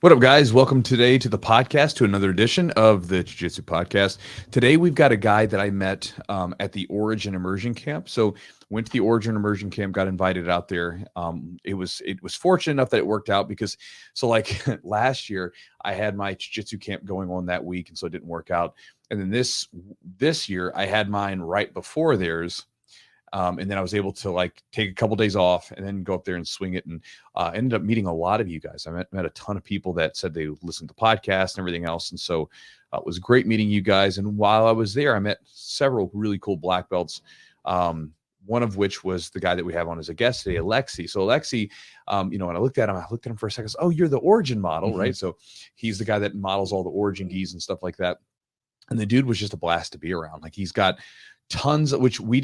What up, guys? Welcome today to the podcast, to another edition of the Jiu-Jitsu podcast. Today, we've got a guy that I met at the Origin Immersion Camp. So, went to the Origin Immersion Camp, got invited out there. It was fortunate enough that it worked out because, like last year, I had my Jiu-Jitsu camp going on that week, and so it didn't work out. And then this year, I had mine right before theirs. And then I was able to take a couple days off and then go up there and swing it, and ended up meeting a lot of you guys. I met a ton of people that said they listened to podcasts and everything else. And so it was great meeting you guys. And while I was there, I met several really cool black belts. One of which was the guy that we have on as a guest today, Alexey. So Alexey, when I looked at him for a second. Oh, you're the Origin model, right? So he's the guy that models all the Origin gis and stuff like that. And the dude was just a blast to be around. Like, he's got tons of, which we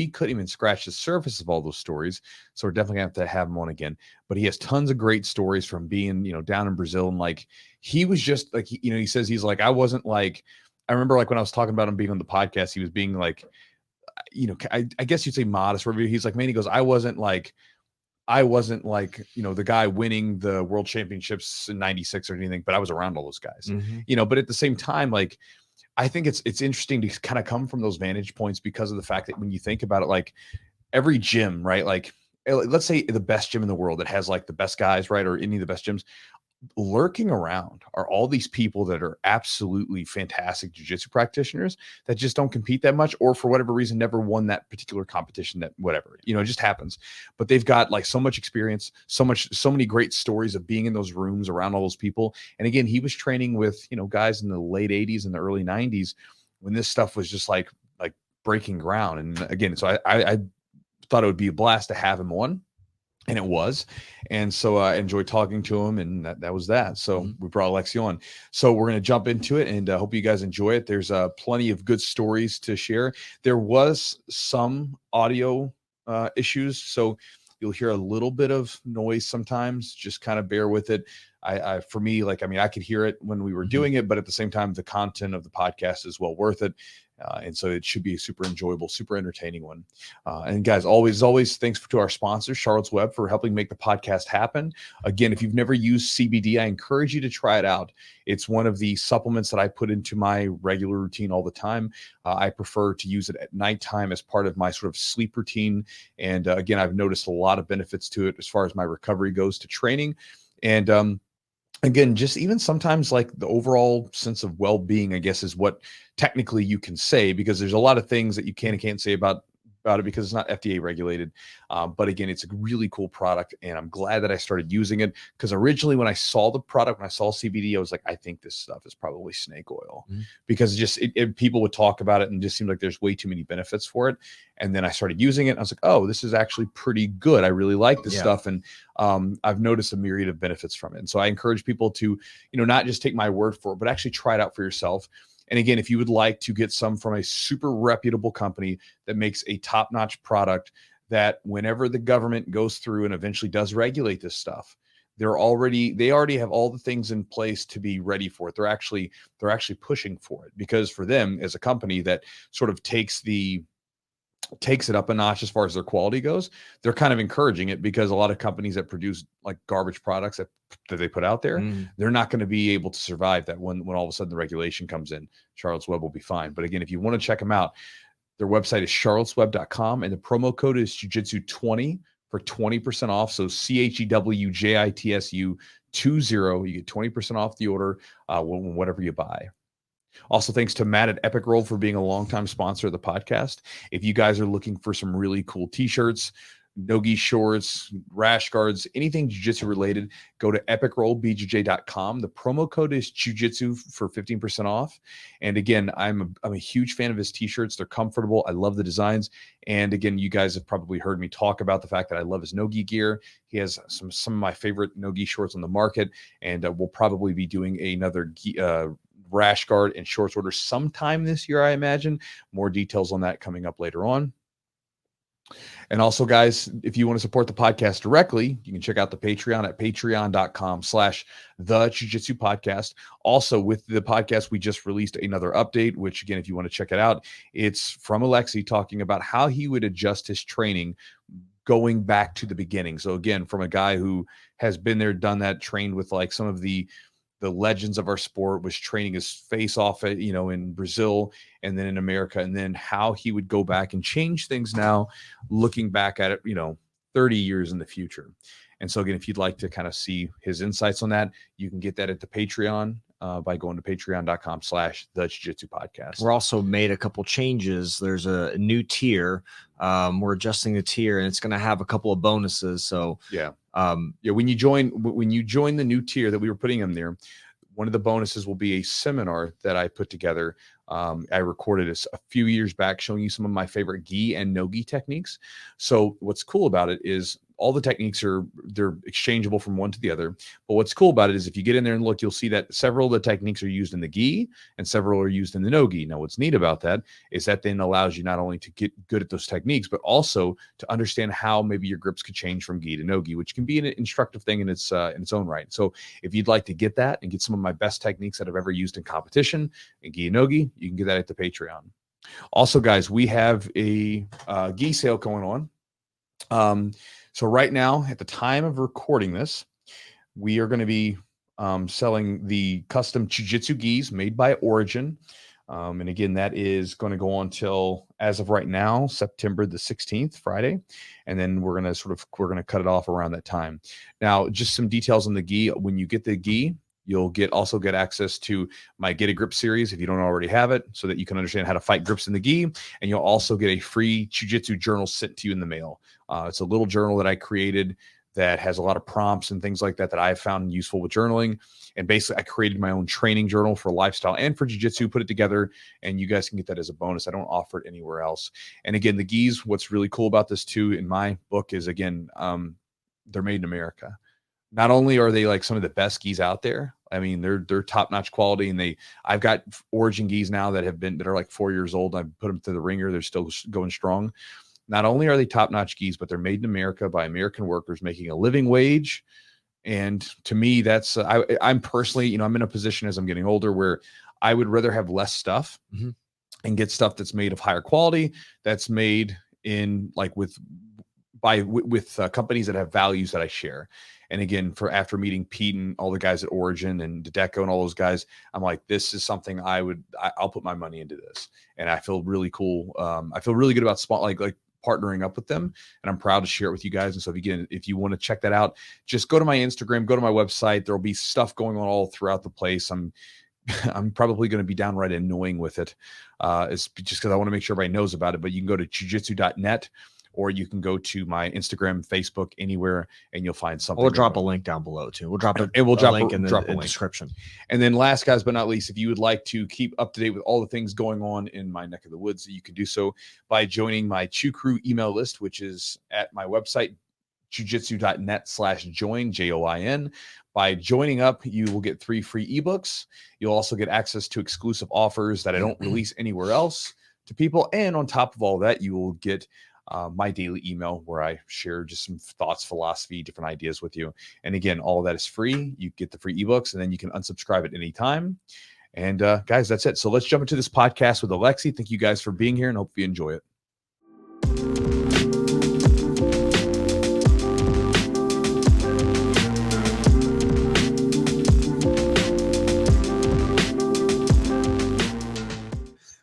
couldn't even scratch the surface of all those stories. So we're definitely gonna have to have him on again. But he has tons of great stories from being, down in Brazil. And he was just he says he's like, I wasn't like, I remember when I was talking about him being on the podcast, he was being like, I guess you'd say modest. Where he's like, man, he goes, I wasn't like, the guy winning the world championships in '96 or anything, but I was around all those guys, but at the same time, I think it's interesting to kind of come from those vantage points because of the fact that when you think about it, every gym, right? Let's say the best gym in the world that has the best guys, right? Or any of the best gyms, lurking around are all these people that are absolutely fantastic jiu-jitsu practitioners that just don't compete that much, or for whatever reason never won that particular competition, that whatever, it just happens. But they've got so much experience, so many great stories of being in those rooms around all those people. And again, he was training with guys in the late 80s and the early 90s when this stuff was just like breaking ground. And again, so I thought it would be a blast to have him on. And it was. And so I enjoyed talking to him, and that was that. So we brought Alexey on. So we're going to jump into it, and hope you guys enjoy it. There's plenty of good stories to share. There was some audio issues, so you'll hear a little bit of noise sometimes. Just kind of bear with it. For me, I could hear it when we were doing it, but at the same time, the content of the podcast is well worth it. And so it should be a super enjoyable, super entertaining one. And guys, always thanks to our sponsor, Charlotte's Web, for helping make the podcast happen. Again, if you've never used CBD, I encourage you to try it out. It's one of the supplements that I put into my regular routine all the time. I prefer to use it at nighttime as part of my sort of sleep routine. And again, I've noticed a lot of benefits to it as far as my recovery goes to training. And again, just even sometimes the overall sense of well-being, I guess, is what technically you can say, because there's a lot of things that you can and can't say about it because it's not FDA regulated. But again, it's a really cool product, and I'm glad that I started using it, because originally when I saw the product, when I saw CBD, I was like, I think this stuff is probably snake oil, because people would talk about it and just seemed like there's way too many benefits for it. And then I started using it, and I was like, oh, this is actually pretty good. I really like this stuff. And I've noticed a myriad of benefits from it. And so I encourage people to, not just take my word for it, but actually try it out for yourself. And again, if you would like to get some from a super reputable company that makes a top-notch product, that whenever the government goes through and eventually does regulate this stuff, they already have all the things in place to be ready for it. They're actually pushing for it, because for them as a company that sort of takes it up a notch as far as their quality goes, they're kind of encouraging it, because a lot of companies that produce garbage products that they put out there, they're not going to be able to survive that when all of a sudden the regulation comes in. Charlotte's Web will be fine. But again, if you want to check them out, their website is charlottesweb.com, and the promo code is Jiu-Jitsu20 for 20% off. So CHEWJITSU 20. You get 20% off the order whatever you buy. Also, thanks to Matt at Epic Roll for being a longtime sponsor of the podcast. If you guys are looking for some really cool t-shirts, no-gi shorts, rash guards, anything jiu-jitsu related, go to epicrollbjj.com. The promo code is Jiu-Jitsu for 15% off. And again, I'm a huge fan of his t-shirts. They're comfortable. I love the designs. And again, you guys have probably heard me talk about the fact that I love his no-gi gear. He has some of my favorite no-gi shorts on the market, and we'll probably be doing another rash guard and shorts order sometime this year, I imagine. More details on that coming up later on. And also, guys, if you want to support the podcast directly, you can check out the Patreon at patreon.com/the-jiu-jitsu-podcast. Also, with the podcast, we just released another update, which again, if you want to check it out, it's from Alexey talking about how he would adjust his training going back to the beginning. So again, from a guy who has been there, done that, trained with like some of the legends of our sport, was training his face off at, in Brazil and then in America, and then how he would go back and change things now, looking back at it, 30 years in the future. And so again, if you'd like to kind of see his insights on that, you can get that at the Patreon by going to patreon.com/the Jiu-Jitsu podcast. We're also made a couple changes. There's a new tier. We're adjusting the tier, and it's going to have a couple of bonuses. So when you join the new tier that we were putting in there, one of the bonuses will be a seminar that I put together. I recorded this a few years back, showing you some of my favorite gi and no gi techniques. So what's cool about it is all the techniques they're exchangeable from one to the other. But what's cool about it is if you get in there and look, you'll see that several of the techniques are used in the gi and several are used in the no gi. Now, what's neat about that is that then allows you not only to get good at those techniques, but also to understand how maybe your grips could change from gi to no gi, which can be an instructive thing in its own right. So if you'd like to get that and get some of my best techniques that I've ever used in competition in gi and no gi, you can get that at the Patreon. Also, guys, we have a gi sale going on. So right now, at the time of recording this, we are going to be selling the custom Chewjitsu gis made by Origin. And again, that is going to go on till, as of right now, September the 16th, Friday. And then we're going to cut it off around that time. Now, just some details on the gi. When you get the gi, you'll also get access to my Get a Grip series if you don't already have it, so that you can understand how to fight grips in the gi. And you'll also get a free Jiu-Jitsu journal sent to you in the mail. It's a little journal that I created that has a lot of prompts and things like that that I've found useful with journaling. And basically, I created my own training journal for lifestyle and for Jiu-Jitsu, put it together, and you guys can get that as a bonus. I don't offer it anywhere else. And again, the gis, what's really cool about this too, in my book, is again, they're made in America. Not only are they like some of the best gis out there, I mean, they're top-notch quality, and I've got Origin gis now that are like 4 years old. I've put them to the ringer. They're still going strong. Not only are they top-notch gis, but they're made in America by American workers making a living wage. And to me, that's I'm personally, I'm in a position as I'm getting older where I would rather have less stuff and get stuff that's made of higher quality, that's made in like with companies that have values that I share. And again, after meeting Pete and all the guys at Origin and Dedeco and all those guys, I'm like, this is something I'll put my money into this. And I feel really cool. I feel really good about like partnering up with them, and I'm proud to share it with you guys. And so if you want to check that out, just go to my Instagram, go to my website. There'll be stuff going on all throughout the place. I'm probably going to be downright annoying with it. It's just because I want to make sure everybody knows about it, but you can go to jiujitsu.net, or you can go to my Instagram, Facebook, anywhere, and you'll find something. We'll drop a link down below too. We'll drop a link in the description. And then last, guys, but not least, if you would like to keep up to date with all the things going on in my neck of the woods, you can do so by joining my Chew Crew email list, which is at my website, jiujitsu.net/join, JOIN. By joining up, you will get 3 free ebooks. You'll also get access to exclusive offers that I don't release anywhere else to people. And on top of all that, you will get my daily email where I share just some thoughts, philosophy, different ideas with you. And again, all of that is free. You get the free ebooks, and then you can unsubscribe at any time. And guys, that's it. So let's jump into this podcast with Alexey. Thank you guys for being here, and hope you enjoy it.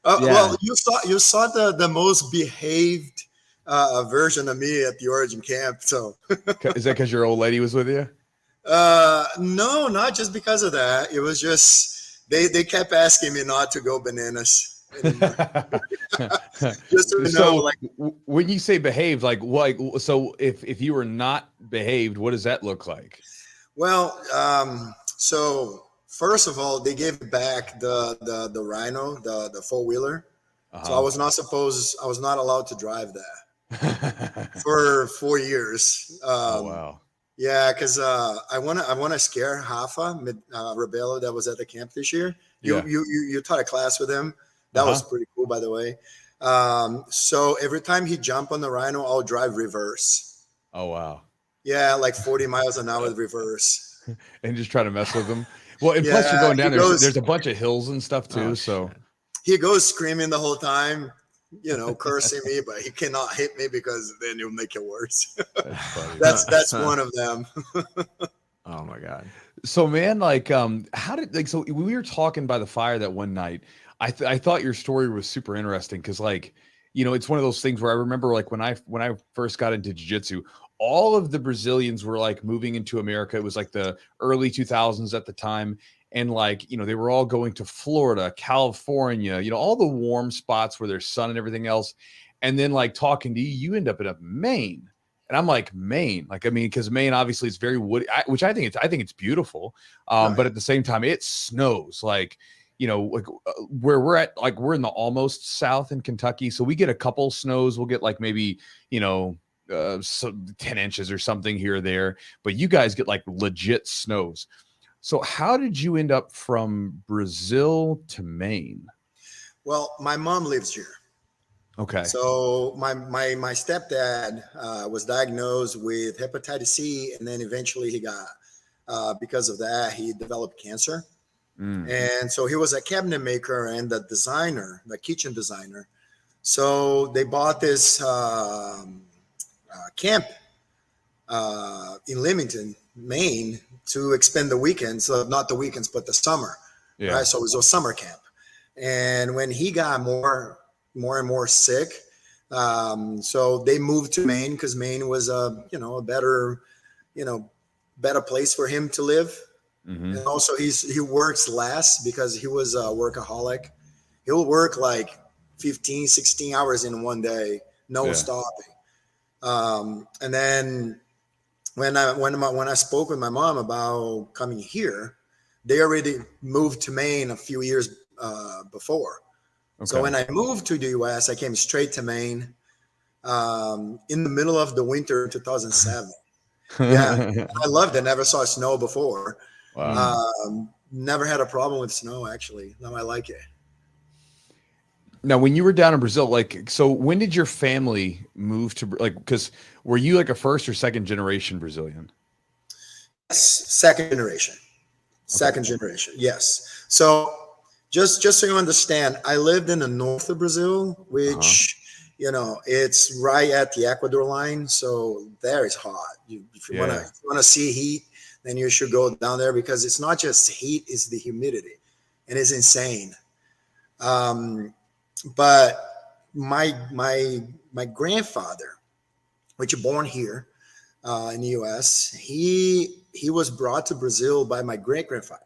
Well, you saw the most behaved version of me at the Origin camp. So is that because your old lady was with you? No, not just because of that. It was just they kept asking me not to go bananas anymore. Just so you know, like, when you say behaved, so if you were not behaved, what does that look like? Well, so first of all, they gave back the Rhino, the 4-wheeler. So I was not allowed to drive that for 4 years. Oh, wow. Yeah, because I want to scare Hafa Rebello that was at the camp this year. You taught a class with him. That was pretty cool, by the way. So every time he jumped on the Rhino, I'll drive reverse. Oh, wow. Yeah, like 40 miles an hour reverse. And just try to mess with him. Well, and plus you're going down there. There's a bunch of hills and stuff too. So he goes screaming the whole time. cursing me, but he cannot hit me because then it'll make it worse. That's funny. That's one of them. Oh my God. So man, how did so we were talking by the fire that one night. I thought your story was super interesting because it's one of those things where I remember when I first got into jiu-jitsu, all of the Brazilians were moving into America. It was the early 2000s at the time. And they were all going to Florida, California, all the warm spots where there's sun and everything else. And then talking to you end up in Maine. And I'm like, Maine, because Maine obviously is very woody, which I think it's beautiful. But at the same time, it snows where we're at, we're in the almost south in Kentucky. So we get a couple snows. We'll get maybe, 10 inches or something here or there, but you guys get legit snows. So how did you end up from Brazil to Maine? Well, my mom lives here. Okay. So my stepdad was diagnosed with hepatitis C, and then eventually he got, because of that, he developed cancer. And so he was a cabinet maker and the kitchen designer. So they bought this camp in Leamington, Maine, to expend the weekends, not the weekends, but the summer. Yeah. Right. So it was a summer camp. And when he got more and more sick, so they moved to Maine because Maine was a better place for him to live. Mm-hmm. And also he works less because he was a workaholic. He'll work 15, 16 hours in one day, no stopping. And then when I spoke with my mom about coming here, they already moved to Maine a few years before. Okay. So when I moved to the US, I came straight to Maine in the middle of the winter in 2007. Yeah, I loved it. Never saw snow before. Wow. Never had a problem with snow, actually. Now I like it. Now, when you were down in Brazil, so when did your family move to, because were you a first or second generation Brazilian? Yes, second generation. Second generation, yes. So just so you understand, I lived in the north of Brazil, which, it's right at the Ecuador line. So there is hot. If you want to see heat, then you should go down there because it's not just heat, it's the humidity. And it's insane. But my grandfather, which was born here in the U.S., he was brought to Brazil by my great-grandfather.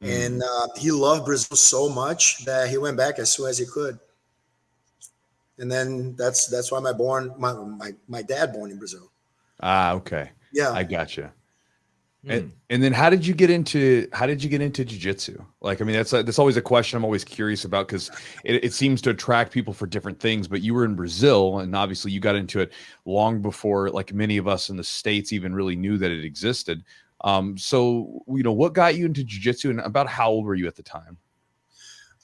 And he loved Brazil so much that he went back as soon as he could. And then that's why my dad born in Brazil. Ah, okay. Yeah, I gotcha. And then how did you get into jiu-jitsu? That's always a question I'm always curious about because it seems to attract people for different things. But you were in Brazil, and obviously you got into it long before many of us in the States even really knew that it existed. So what got you into jiu-jitsu, and about how old were you at the time?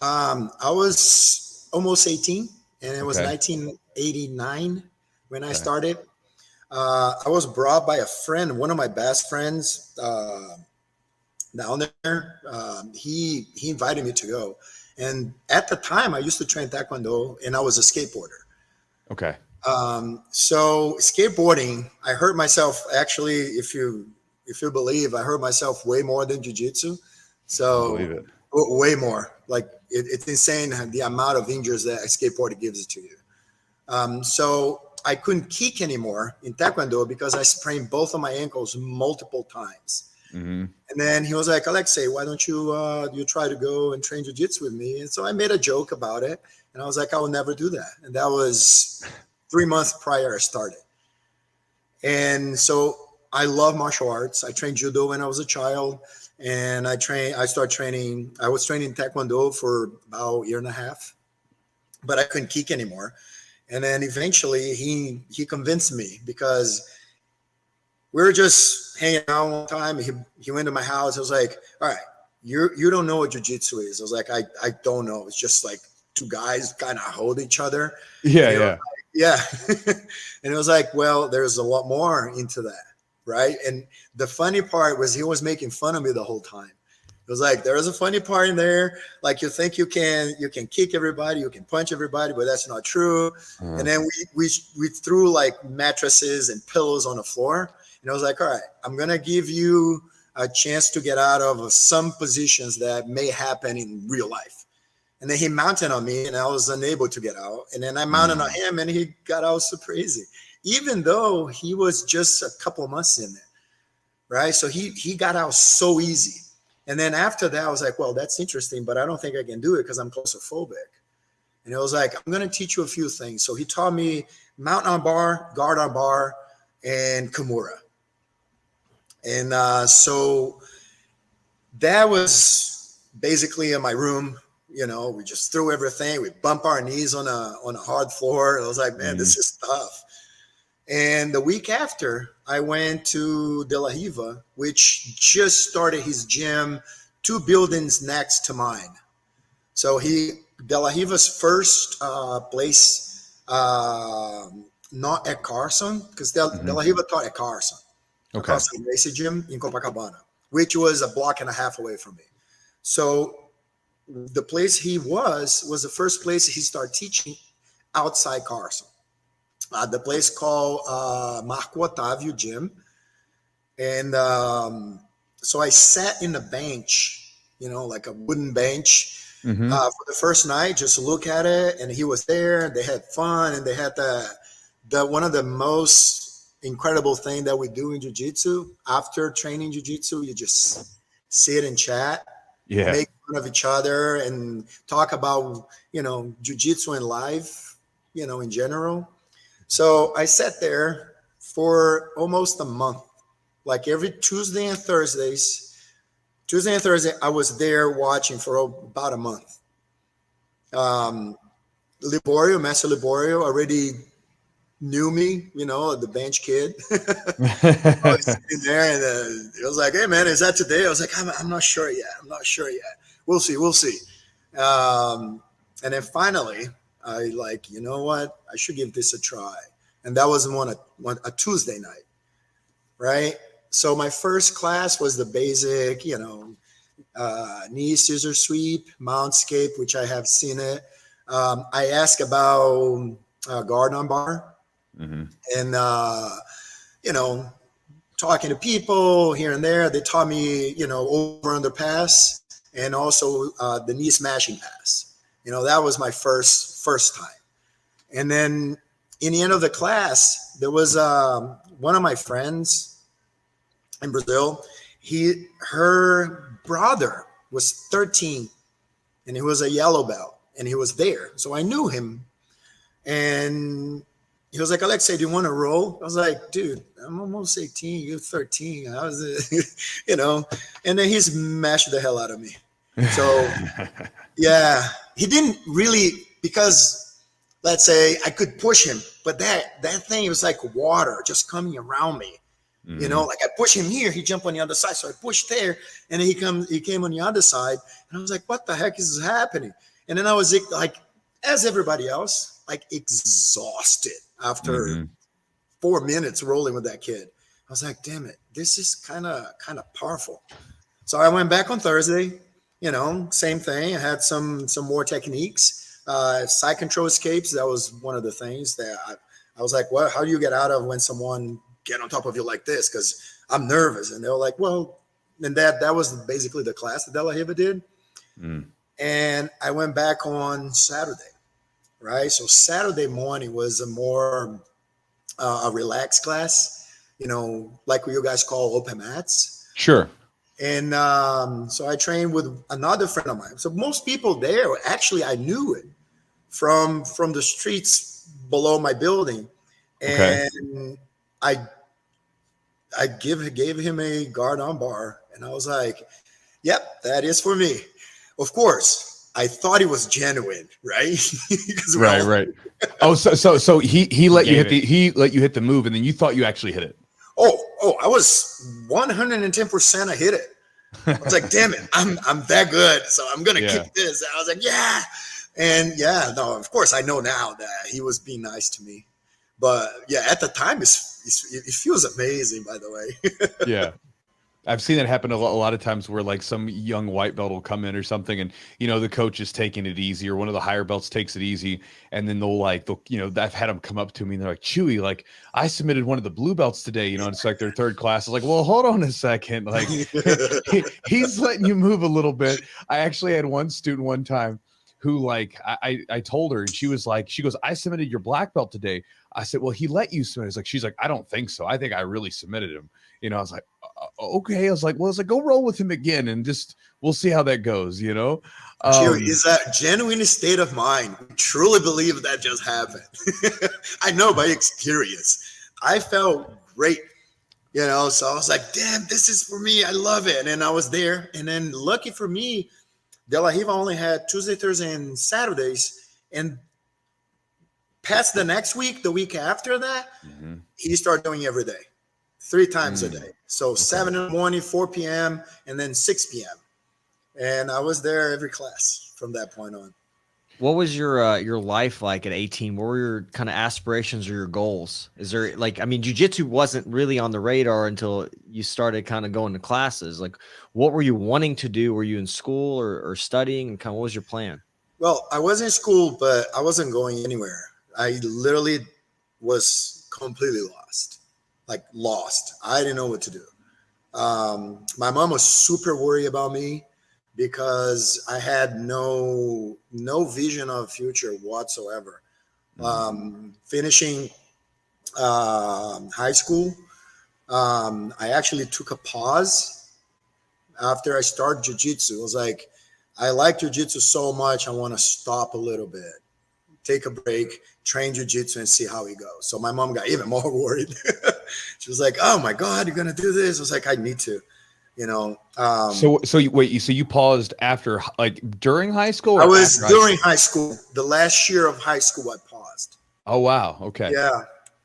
I was almost 18, and it was 1989 when I started. I was brought by a friend, one of my best friends down there. He invited me to go. And at the time, I used to train Taekwondo, and I was a skateboarder. Okay. So skateboarding, I hurt myself. Actually, if you believe, I hurt myself way more than jiu-jitsu. So I believe it. Way more. It's insane the amount of injuries that a skateboarder gives to you. So I couldn't kick anymore in Taekwondo because I sprained both of my ankles multiple times. Mm-hmm. And then he was like, Alexey, why don't you try to go and train jiu-jitsu with me? And so I made a joke about it. And I was like, I will never do that. And that was 3 months prior I started. And so I love martial arts. I trained judo when I was a child. And I was training Taekwondo for about a year and a half. But I couldn't kick anymore. And then eventually he convinced me because we were just hanging out one time. He went to my house. I was like, all right, you don't know what jiu-jitsu is. I was like, I don't know. It's just two guys kind of hold each other. Yeah. And it was like, well, there's a lot more into that. Right. And the funny part was he was making fun of me the whole time It was like, there is a funny part in there. Like, you think you can kick everybody, you can punch everybody, but that's not true. And then we threw like mattresses and pillows on the floor. And I was like, all right, I'm going to give you a chance to get out of some positions that may happen in real life. And then he mounted on me and I was unable to get out. And then I mounted on him and he got out so crazy, even though he was just a couple of months in there. Right. So he got out so easy. And then after that, I was like, well, that's interesting, but I don't think I can do it because I'm claustrophobic. And it was like, I'm going to teach you a few things. So he taught me mount on bar, guard on bar, and Kimura. And so that was basically in my room. You know, we just threw everything. We bump our knees on a hard floor. I was like, man, this is tough. And the week after, I went to De La Riva, which just started his gym 2 buildings next to mine. So De La Riva's first place, not at Carlson, because De La Riva taught at Carlson. Okay. Carlson Gracie gym in Copacabana, which was a block and a half away from me. So the place he was the first place he started teaching outside Carlson. The place called Marco Otávio Gym. And so I sat in the bench, you know, like a wooden bench for the first night, just to look at it. And he was there. They had fun. And they had the one of the most incredible thing that we do in Jiu-Jitsu. After training Jiu-Jitsu, you just sit and chat, make fun of each other and talk about, you know, Jiu-Jitsu and life, you know, in general. So I sat there for almost a month, like every Tuesday and Thursday, I was there watching for about a month. Master Liborio already knew me, you know, the bench kid. I was sitting there and it was like, hey, man, is that today? I was like, I'm not sure yet. We'll see. And then finally, I like, you know what? I should give this a try. And that was a Tuesday night, right? So my first class was the basic, you know, knee scissor sweep, mount scape, which I have seen it. I asked about guard on bar and, you know, talking to people here and there. They taught me, you know, over under pass and also the knee smashing pass. You know, that was my first time. And then in the end of the class, there was one of my friends in Brazil. Her brother was 13 and he was a yellow belt and he was there. So I knew him. And he was like, Alexey, do you want to roll? I was like, dude, I'm almost 18. You're 13. I was, you know, and then he smashed the hell out of me. So, yeah, he didn't really, because let's say I could push him, but that thing was like water just coming around me. You know, like I push him here, he jumped on the other side. So I pushed there and then he came on the other side and I was like, what the heck is happening? And then I was like, as everybody else, like exhausted after 4 minutes rolling with that kid. I was like, damn it, this is kind of powerful. So I went back on Thursday, you know, same thing. I had some more techniques, side control escapes. That was one of the things that I was like, well, how do you get out of when someone get on top of you like this? Because I'm nervous. And they were like, well, and that was basically the class that De La Riva did. And I went back on Saturday, right? So Saturday morning was a more a relaxed class, you know, like what you guys call open mats. Sure. And so I trained with another friend of mine. So most people there, actually, I knew it from the streets below my building. And I gave him a guard on bar. And I was like, yep, that is for me. Of course, I thought he was genuine, right? Right. Oh, so he let you hit the move, and then you thought you actually hit it. Oh, I was 110% I hit it. I was like, damn it, I'm that good, so I'm gonna kick this. And I was like, yeah, and yeah, no, of course I know now that he was being nice to me, but yeah, at the time it feels amazing. By the way, yeah. I've seen that happen a lot of times where like some young white belt will come in or something, and the coach is taking it easy, or one of the higher belts takes it easy, and then they'll I've had them come up to me and they're like, Chewy, like I submitted one of the blue belts today, and it's like their third class. It's like, well, hold on a second, like he's letting you move a little bit. I actually had one student one time who like I told her, and she goes, I submitted your black belt today. I said, well, he let you submit. She's like, I don't think so. I think I really submitted him. I was like, okay. I was like, go roll with him again, and we'll see how that goes. Is that genuine state of mind? I truly believe that just happened. I know by experience. I felt great, so I was like, damn, this is for me. I love it. And I was there. And then lucky for me, De La Riva only had Tuesday, Thursday, and Saturdays. And past the next week, the week after that, he started doing every day, 3 times a day. So 7 in the morning, 4 p.m., and then 6 p.m. And I was there every class from that point on. What was your life like at 18? What were your kind of aspirations or your goals? Is there jiu-jitsu wasn't really on the radar until you started kind of going to classes. Like, what were you wanting to do? Were you in school or studying? And kind of what was your plan? Well, I was in school, but I wasn't going anywhere. I literally was completely lost. I didn't know what to do. My mom was super worried about me because I had no vision of future whatsoever. Finishing high school, I actually took a pause after I started jiu-jitsu. I was like, I like jiu-jitsu so much, I want to stop a little bit, take a break, train jiu-jitsu, and see how it goes. So my mom got even more worried. She was like, oh my God, you're going to do this? I was like, I need to, So you paused after, like during high school? Or I was during high school. The last year of high school, I paused. Oh, wow. Okay. Yeah.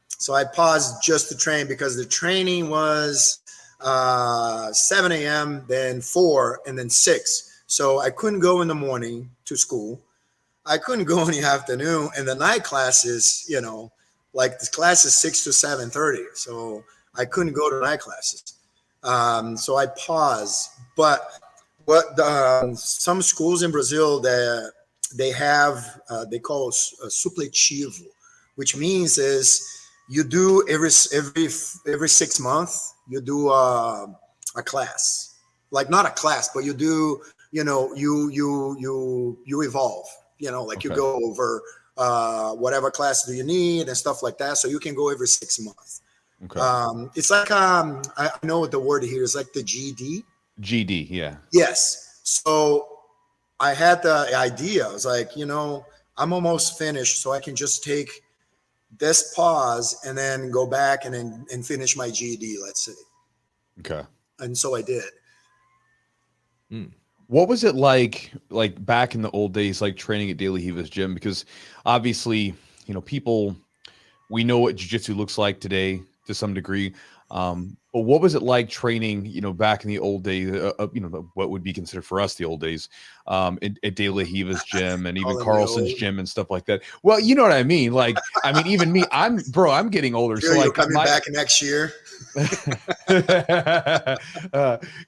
So I paused just to train because the training was 7 a.m., then 4, and then 6. So I couldn't go in the morning to school. I couldn't go in the afternoon, and the night classes, like the class is 6 to 7:30. So I couldn't go to night classes. So I paused. But some schools in Brazil that they have, they call supletivo, which means is you do every 6 months, you do a class, like not a class, but you do, you evolve. You go over whatever class do you need and stuff like that. So you can go every 6 months. Okay. It's like, I know what the word here is, like the GD. GD, yeah. Yes. So I had the idea. I was like, I'm almost finished, so I can just take this pause and then go back and finish my GD, let's say. Okay. And so I did. What was it like back in the old days, like training at De La Riva's gym? Because obviously, we know what jiu-jitsu looks like today to some degree. But what was it like training, back in the old days, what would be considered for us the old days, at De La Riva's gym and even Carlson's gym and stuff like that? Well, you know what I mean? Like, even me, I'm getting older. Sure, so like coming back next year.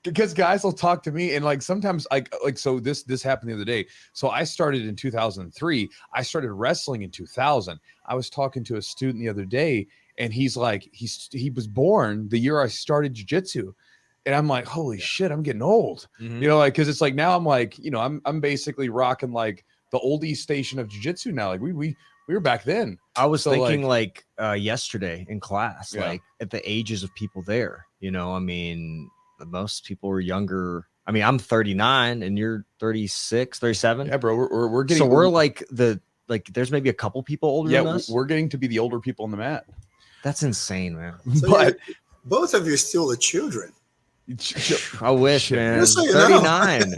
Because guys will talk to me and like sometimes so this happened the other day. So I started in 2003. I started wrestling in 2000. I was talking to a student the other day, and he's like, he was born the year I started jiu-jitsu. And I'm like, holy shit, I'm getting old. Because it's like now I'm like, I'm basically rocking like the oldies station of jiu-jitsu now. Like we were back then. I was thinking yesterday in class, like at the ages of people there, most people were younger. I'm 39 and you're 36, 37. Yeah, bro. We're getting, so we're like there's maybe a couple people older than us. We're getting to be the older people on the mat. That's insane, man. So but both of you are still the children. I wish, man. So 39.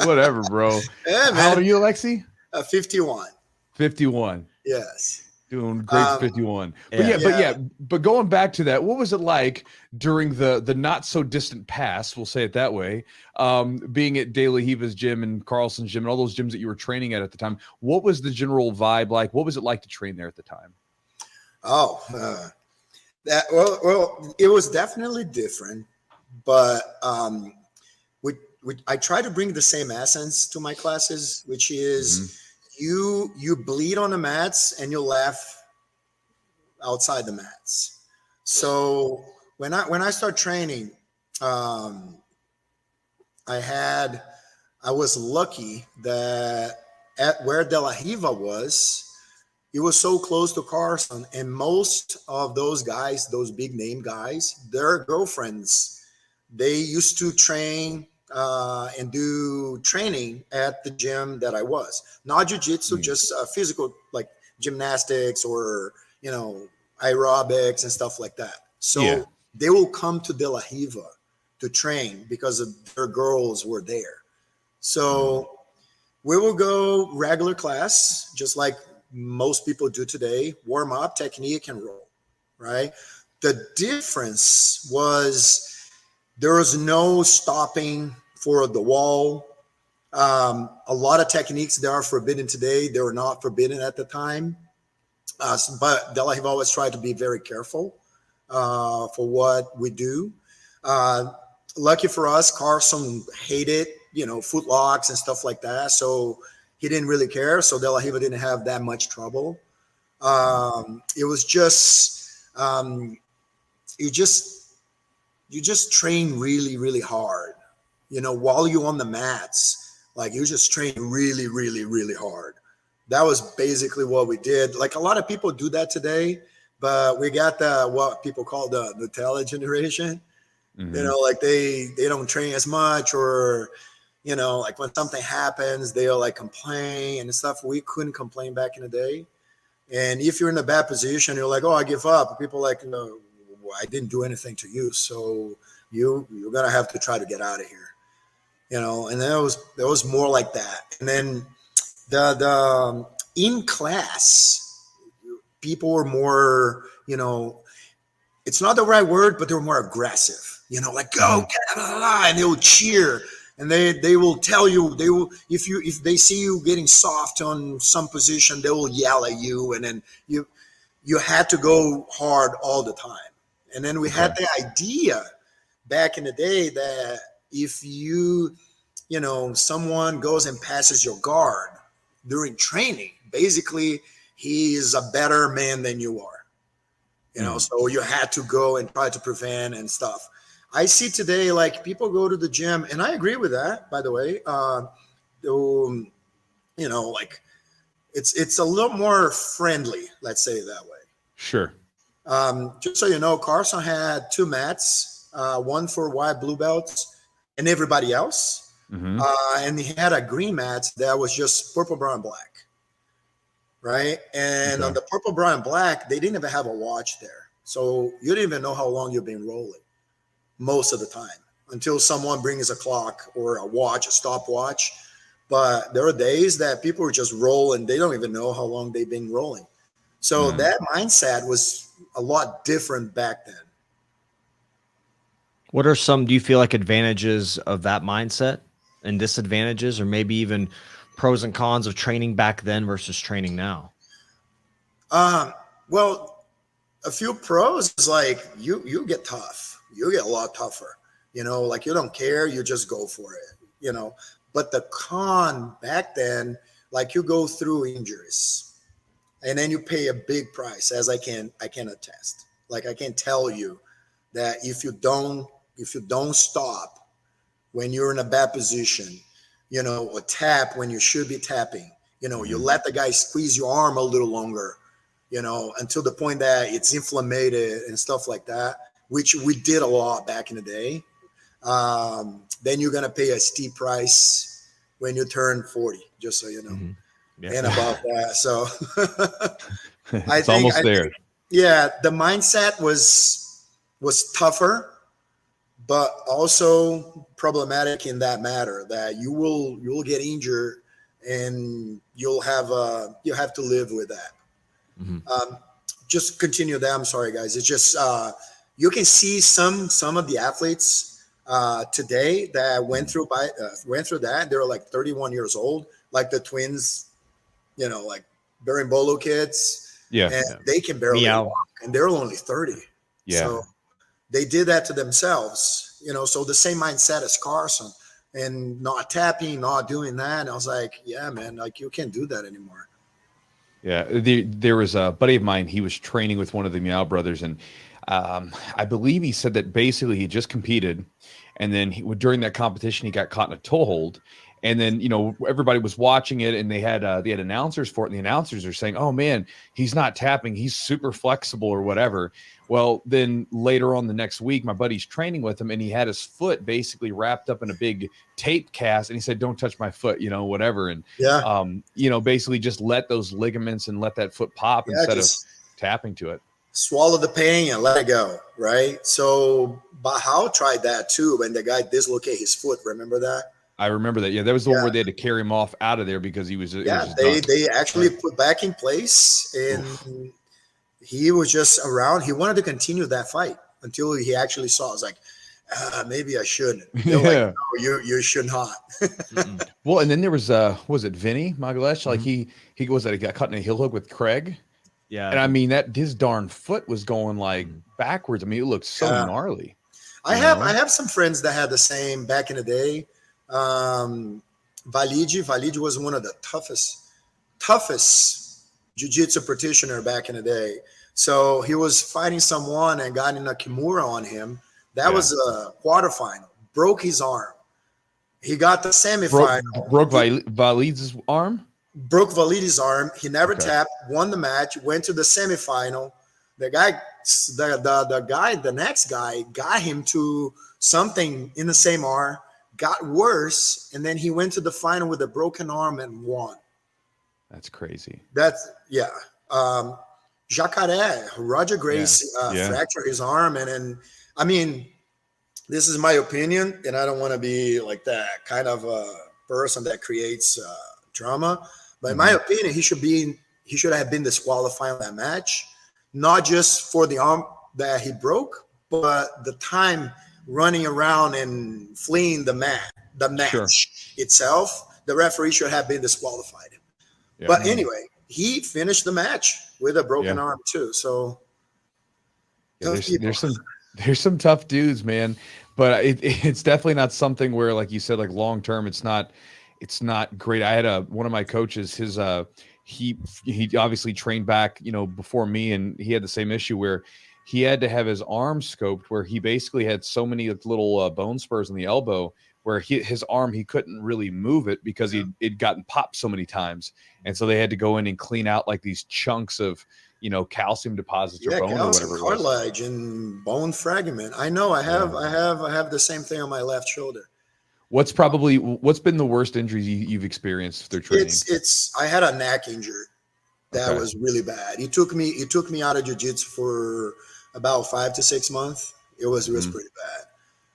Whatever, bro. Yeah, man. How old are you, Alexey? 51. 51. Yes. Doing great for 51. But going back to that, what was it like during the not so distant past, we'll say it that way, being at De La Riva's gym and Carlson's gym and all those gyms that you were training at the time? What was the general vibe like? What was it like to train there at the time? Oh, it was definitely different but I try to bring the same essence to my classes, which is you bleed on the mats and you laugh outside the mats. So when I start training, I was lucky that at where De La Riva was, it was so close to Carlson, and most of those guys, those big name guys, their girlfriends, they used to train and do training at the gym that I was. Not jiu-jitsu, just physical, like gymnastics or, aerobics and stuff like that. So they will come to De La Riva to train because of their girls were there. So we will go regular class, just like most people do today, warm up, technique, and roll, right? The difference was there was no stopping for the wall. A lot of techniques that are forbidden today, they were not forbidden at the time. But De La Riva always tried to be very careful for what we do. Lucky for us, Carlson hated, foot locks and stuff like that. So he didn't really care. So De La Riva didn't have that much trouble. It was just, you just train really, really hard, while you're on the mats, like you just train really, really, really hard. That was basically what we did. Like a lot of people do that today, but we got what people call the Nutella generation. Like they don't train as much, or, like when something happens, they'll like complain and stuff. We couldn't complain back in the day. And if you're in a bad position, you're like, oh, I give up. People like, no, I didn't do anything to you. So you're going to have to try to get out of here, and there was more like that. And then the in class, people were more, it's not the right word, but they were more aggressive, like go, and they will cheer, and they will tell you, if they see you getting soft on some position, they will yell at you, and then you had to go hard all the time. And then we had the idea back in the day that if someone goes and passes your guard during training, basically he is a better man than you are, so you had to go and try to prevent and stuff. I see today, like people go to the gym, and I agree with that, by the way. Like it's a little more friendly, let's say it that way. Sure. Just so you know, Carlson had 2 mats, one for white blue belts and everybody else. And he had a green mat that was just purple, brown, black. Right. And on the purple, brown, black, they didn't even have a watch there. So you didn't even know how long you've been rolling most of the time until someone brings a clock or a watch, a stopwatch. But there are days that people were just rolling. They don't even know how long they've been rolling. So that mindset was a lot different back then. What are some, do you feel like, advantages of that mindset and disadvantages, or maybe even pros and cons of training back then versus training now? Well, a few pros is like you get tough. You get a lot tougher. Like you don't care. You just go for it, But the con back then, like you go through injuries and then you pay a big price, as I can attest. Like I can tell you that if you don't stop when you're in a bad position, or tap when you should be tapping, you let the guy squeeze your arm a little longer, until the point that it's inflamed and stuff like that, which we did a lot back in the day. Then you're going to pay a steep price when you turn 40, just so you know, and about that. So it's almost there. The mindset was tougher, but also problematic in that matter that you'll get injured and you'll have to live with that. Just continue that. I'm sorry, guys. It's just you can see some of the athletes today that went through that. They're like 31 years old, like the twins, like Berimbolo kids. They can barely walk, and they're only 30. So they did that to themselves, you know, so the same mindset as Carlson, and not tapping, not doing that. And I was like, yeah, man, like you can't do that anymore. Yeah, there was a buddy of mine. He was training with one of the Meow brothers, and I believe he said that basically he just competed, and then during that competition he got caught in a toe hold, and then, you know, everybody was watching it, and they had announcers for it, and the announcers are saying, "Oh man, he's not tapping, he's super flexible or whatever." Well, then later on the next week, my buddy's training with him, and he had his foot basically wrapped up in a big tape cast, and he said, "Don't touch my foot," you know, whatever, and you know, basically just let those ligaments and let that foot pop instead of tapping to it. Swallow the pain and let it go, right? So Bahal tried that too when the guy dislocated his foot. Remember that? I remember that. Yeah, that was the one where they had to carry him off out of there because he was. Yeah, they actually put back in place, and he was just around. He wanted to continue that fight until he actually saw. I was like, maybe I shouldn't. They're like, no, you should not. Well, and then there was it Vinny Magalesh? Like he was that he got cut in a heel hook with Craig. Yeah, and I mean that his darn foot was going like backwards. I mean, it looked so gnarly. I have some friends that had the same back in the day. Valide was one of the toughest jiu-jitsu practitioner back in the day. So he was fighting someone and got in a kimura on him. That was a quarterfinal. Broke his arm. He got the semifinal. Broke Valide's arm? Broke Valide's arm. He never tapped, won the match, went to the semifinal. The next guy got him to something in the same arm, got worse, and then he went to the final with a broken arm and won. That's crazy. Jacaré, Roger Gracie fractured his arm, and then, I mean, this is my opinion, and I don't want to be like that kind of person that creates drama, but in my opinion, he should have been disqualified in that match, not just for the arm that he broke, but the time running around and fleeing the match itself. The referee should have been disqualified him. Yeah. But anyway, he finished the match with a broken arm too. So there's some tough dudes, man. But it's definitely not something where, like you said, like long term, it's not great. I had one of my coaches, his he obviously trained back, you know, before me, and he had the same issue where he had to have his arm scoped, where he basically had so many little bone spurs in the elbow where his arm, he couldn't really move it because it'd gotten popped so many times. And so they had to go in and clean out like these chunks of, you know, calcium deposits or bone or whatever. Cartilage and bone fragment. I know I have the same thing on my left shoulder. What's been the worst injuries you've experienced through training? I had a neck injury that was really bad. It took me out of jiu-jitsu for about 5 to 6 months. It was pretty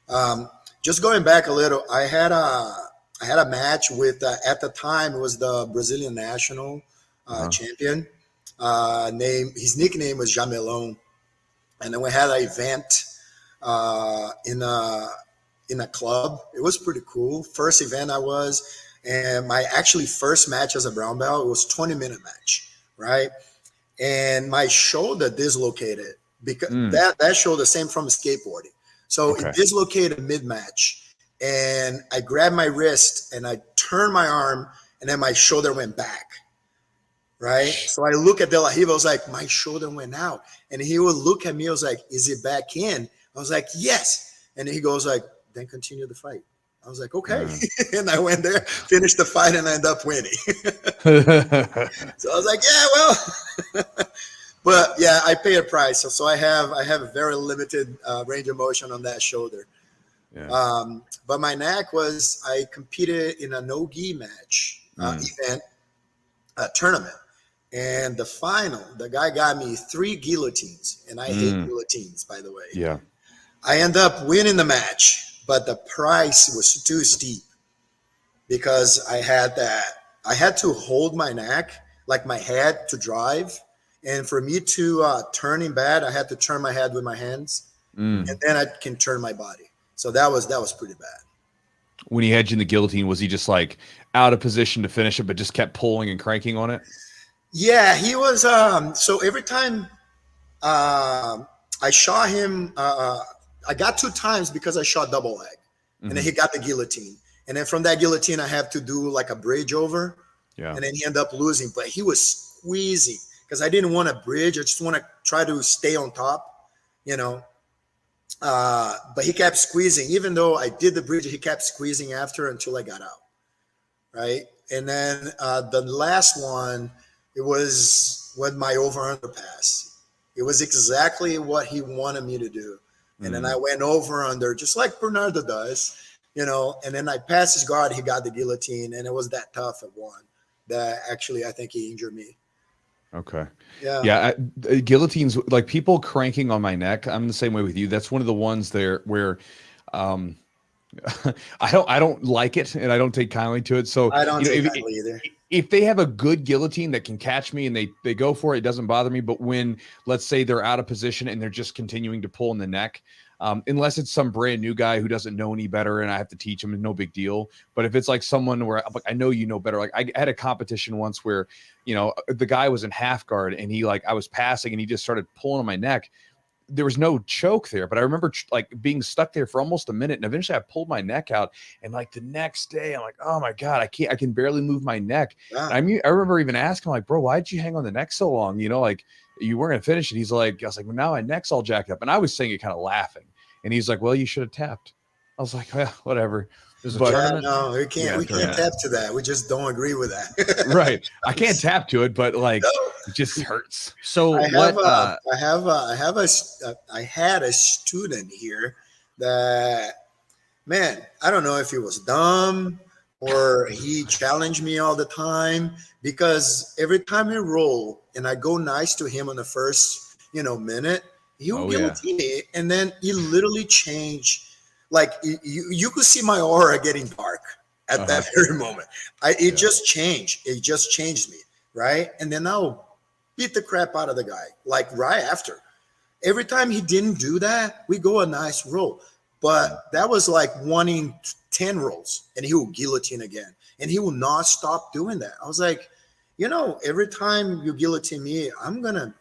bad. Just going back a little, I had a match with at the time it was the Brazilian national champion. His nickname was Jamelão, and then we had an event in a club. It was pretty cool. First event and my actually first match as a brown belt, it was 20-minute match, right? And my shoulder dislocated because that shoulder same from skateboarding. So it dislocated mid-match, and I grabbed my wrist and I turned my arm, and then my shoulder went back, right? So I look at De La Riva, I was like, my shoulder went out. And he would look at me, I was like, is it back in? I was like, yes. And he goes like, then continue the fight. I was like, okay. And I went there, finished the fight, and I ended up winning. So I was like, yeah, well. But yeah, I pay a price. So I have a very limited range of motion on that shoulder. Yeah. But my neck I competed in a no-gi match event, a tournament. And the final, the guy got me 3 guillotines. And I hate guillotines, by the way. Yeah. I end up winning the match, but the price was too steep because I had to hold my neck, like my head, to drive. And for me to turn in bad, I had to turn my head with my hands, and then I can turn my body. So that was pretty bad. When he had you in the guillotine, was he just like out of position to finish it, but just kept pulling and cranking on it? Yeah, he was. So every time I shot him, I I got 2 times because I shot double leg, and then he got the guillotine. And then from that guillotine, I have to do like a bridge over. Yeah. And then he ended up losing, but he was squeezing because I didn't want to bridge. I just want to try to stay on top, you know. But he kept squeezing. Even though I did the bridge, he kept squeezing after until I got out. Right. And then the last one, it was with my over-under pass. It was exactly what he wanted me to do. And then I went over-under just like Bernardo does, you know, and then I passed his guard. He got the guillotine, and it was that tough at one that actually I think he injured me. Okay. Yeah. Yeah. Guillotines, like people cranking on my neck. I'm the same way with you. That's one of the ones there where I don't like it, and I don't take kindly to it. So I don't take kindly either. If they have a good guillotine that can catch me and they go for it, it doesn't bother me. But when, let's say, they're out of position and they're just continuing to pull in the neck, unless it's some brand new guy who doesn't know any better and I have to teach him, no big deal. But if it's like someone where I'm like, I know you know better. Like I had a competition once where, you know, the guy was in half guard and he I was passing and he just started pulling on my neck. There was no choke there, but I remember like being stuck there for almost a minute, and eventually I pulled my neck out. And like the next day, I'm like, oh my God, I can barely move my neck. Yeah. I remember even asking, like, bro, why did you hang on the neck so long? You know, like you weren't gonna finish it. He's like, I was like, well, now my neck's all jacked up. And I was saying it kind of laughing. And he's like, well, you should have tapped. I was like, well, whatever. No, we can't tap to that. We just don't agree with that. Right. I can't tap to it, but like it just hurts. So I had a student here that, man, I don't know if he was dumb or he challenged me all the time, because every time I roll and I go nice to him on the first, minute, he will guillotine me, and then he literally changed. Like you could see my aura getting dark at that very moment. It just changed. It just changed me, right? And then I'll beat the crap out of the guy, like right after. Every time he didn't do that, we go a nice roll. But that was like 1 in 10 rolls, and he will guillotine again. And he will not stop doing that. I was like, every time you guillotine me, I'm going to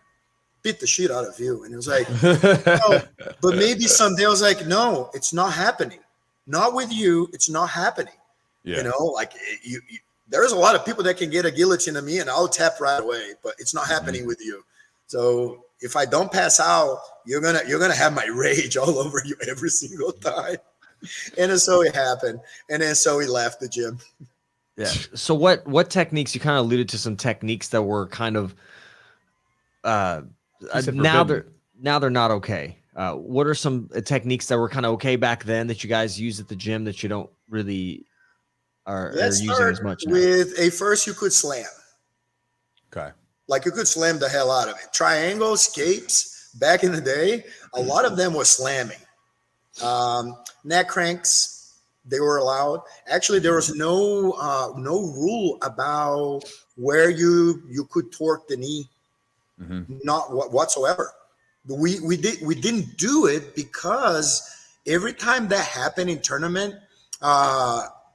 beat the shit out of you. And it was like, no, but maybe someday. I was like, no, it's not happening. Not with you. It's not happening. Yeah. You there's a lot of people that can get a guillotine of me and I'll tap right away, but it's not happening with you. So if I don't pass out, you're gonna have my rage all over you every single time. And then so it happened. And then so he left the gym. Yeah. So what techniques, you kind of alluded to some techniques that were kind of now they're not okay. What are some techniques that were kind of okay back then that you guys use at the gym that you don't really are using as much now? With a first, you could slam. Okay. Like you could slam the hell out of it. Triangle scapes back in the day, a lot of them were slamming. Neck cranks, they were allowed. Actually, there was no rule about where you could torque the knee. Not whatsoever. We didn't do it because every time that happened in tournament,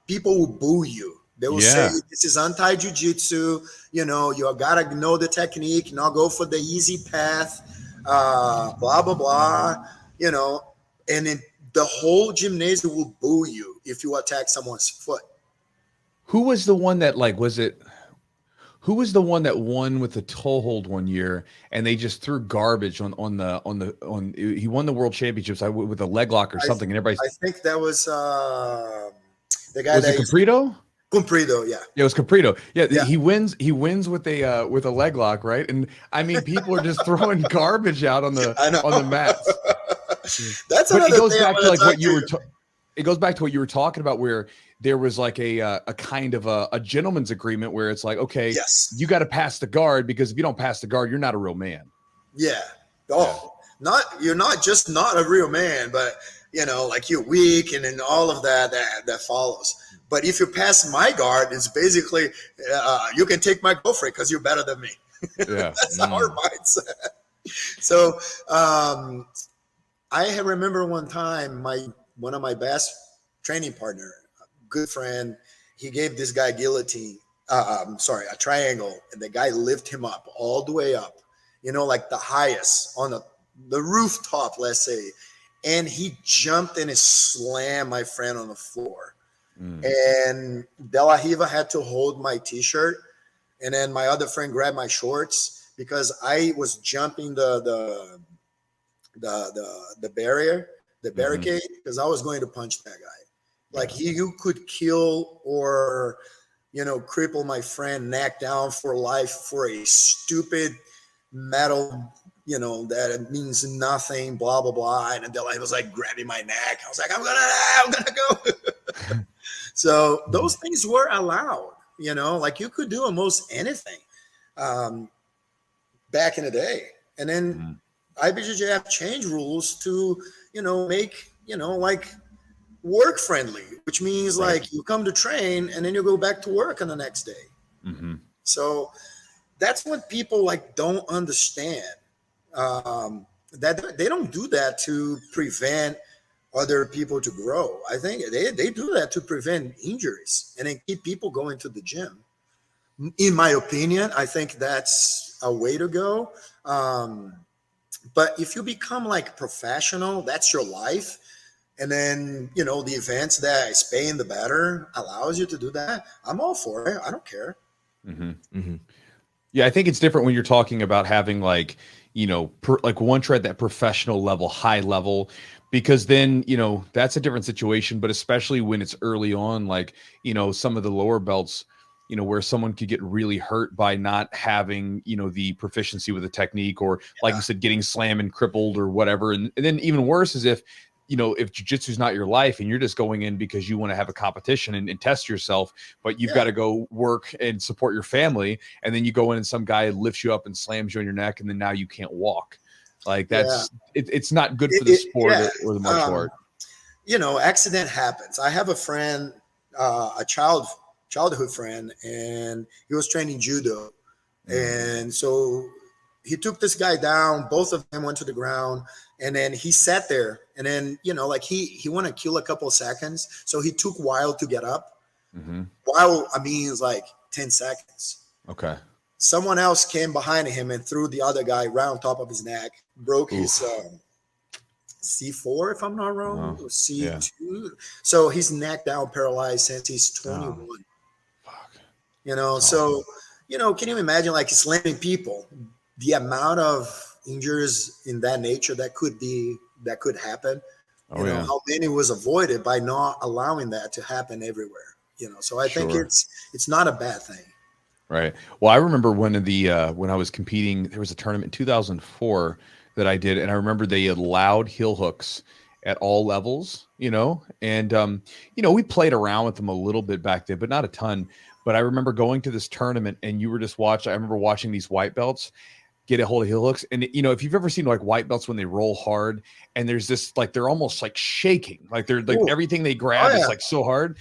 people would boo you. They will say, this is anti-jiu-jitsu. You gotta know the technique, not go for the easy path, blah, blah, blah, and then the whole gymnasium will boo you if you attack someone's foot. Who was the one that who was the one that won with the toe hold one year and they just threw garbage he won the world championships with a leg lock or something, and everybody. I think that was the guy. Was it Caprito? Caprito, yeah. Yeah, it was Caprito. Yeah, he wins with a leg lock, right? And I mean, people are just throwing garbage out on the mats. That's but another it goes thing back to like what you were. It goes back to what you were talking about, where there was like a kind of a gentleman's agreement where it's like, okay, you got to pass the guard, because if you don't pass the guard, you're not a real man. Yeah. You're not just not a real man, but like you're weak, and then all of that follows. But if you pass my guard, it's basically you can take my girlfriend because you're better than me. Yeah. That's our mindset. So I remember one time one of my best training partner, good friend, he gave this guy a triangle, and the guy lifted him up all the way up, like the highest on the rooftop, let's say. and he jumped and slammed my friend on the floor. And De La Riva had to hold my t-shirt, and then my other friend grabbed my shorts because I was jumping the barrier, the barricade, because I was going to punch that guy. Like you could kill or, you know, cripple my friend, neck down for life for a stupid metal, you know, that it means nothing, blah, blah, blah. And until I was like grabbing my neck, I was like, I'm gonna go. So those things were allowed, you know, like you could do almost anything back in the day. And then IBJJF changed rules to, you know, make, you know, like work friendly, which means like you come to train and then you go back to work on the next day. So that's what people like don't understand. That they don't do that to prevent other people to grow. I think they do that to prevent injuries and then keep people going to the gym. In my opinion, I think that's a way to go. But if you become like professional, that's your life. And then, you know, the events that is paying the better allows you to do that. I'm all for it. I don't care. Yeah, I think it's different when you're talking about having like, you know, like one tread that professional level, high level, because then, you know, that's a different situation. But especially when it's early on, like, you know, some of the lower belts, you know, where someone could get really hurt by not having, you know, the proficiency with the technique, or like you said, getting slammed and crippled or whatever. And then even worse is if, you know, if jiu-jitsu is not your life and you're just going in because you want to have a competition and test yourself, but you've got to go work and support your family. And then you go in and some guy lifts you up and slams you on your neck. And then now you can't walk. Like that's, it's not good for the sport or the martial art. You know, accident happens. I have a friend, a childhood friend, and he was training judo. And so he took this guy down, both of them went to the ground, and then he sat there, and then, you know, like he wanted to kill a couple of seconds. So he took a while to get up. While, I mean, it's like 10 seconds. Okay. Someone else came behind him and threw the other guy right on top of his neck, broke his C4, if I'm not wrong, or C2. So he's neck down, paralyzed since he's 21. You know, so, you know, can you imagine like slamming people, the amount of injuries in that nature that could happen, you know, how many was avoided by not allowing that to happen everywhere, you know? So I think it's not a bad thing. Right. Well, I remember when I was competing, there was a tournament in 2004 that I did. And I remember they allowed heel hooks at all levels, you know, and, you know, we played around with them a little bit back then, but not a ton. But I remember going to this tournament and you were just I remember watching these white belts get a hold of heel hooks. And, you know, if you've ever seen like white belts when they roll hard and there's this, like, they're almost like shaking, like they're like everything they grab is like so hard.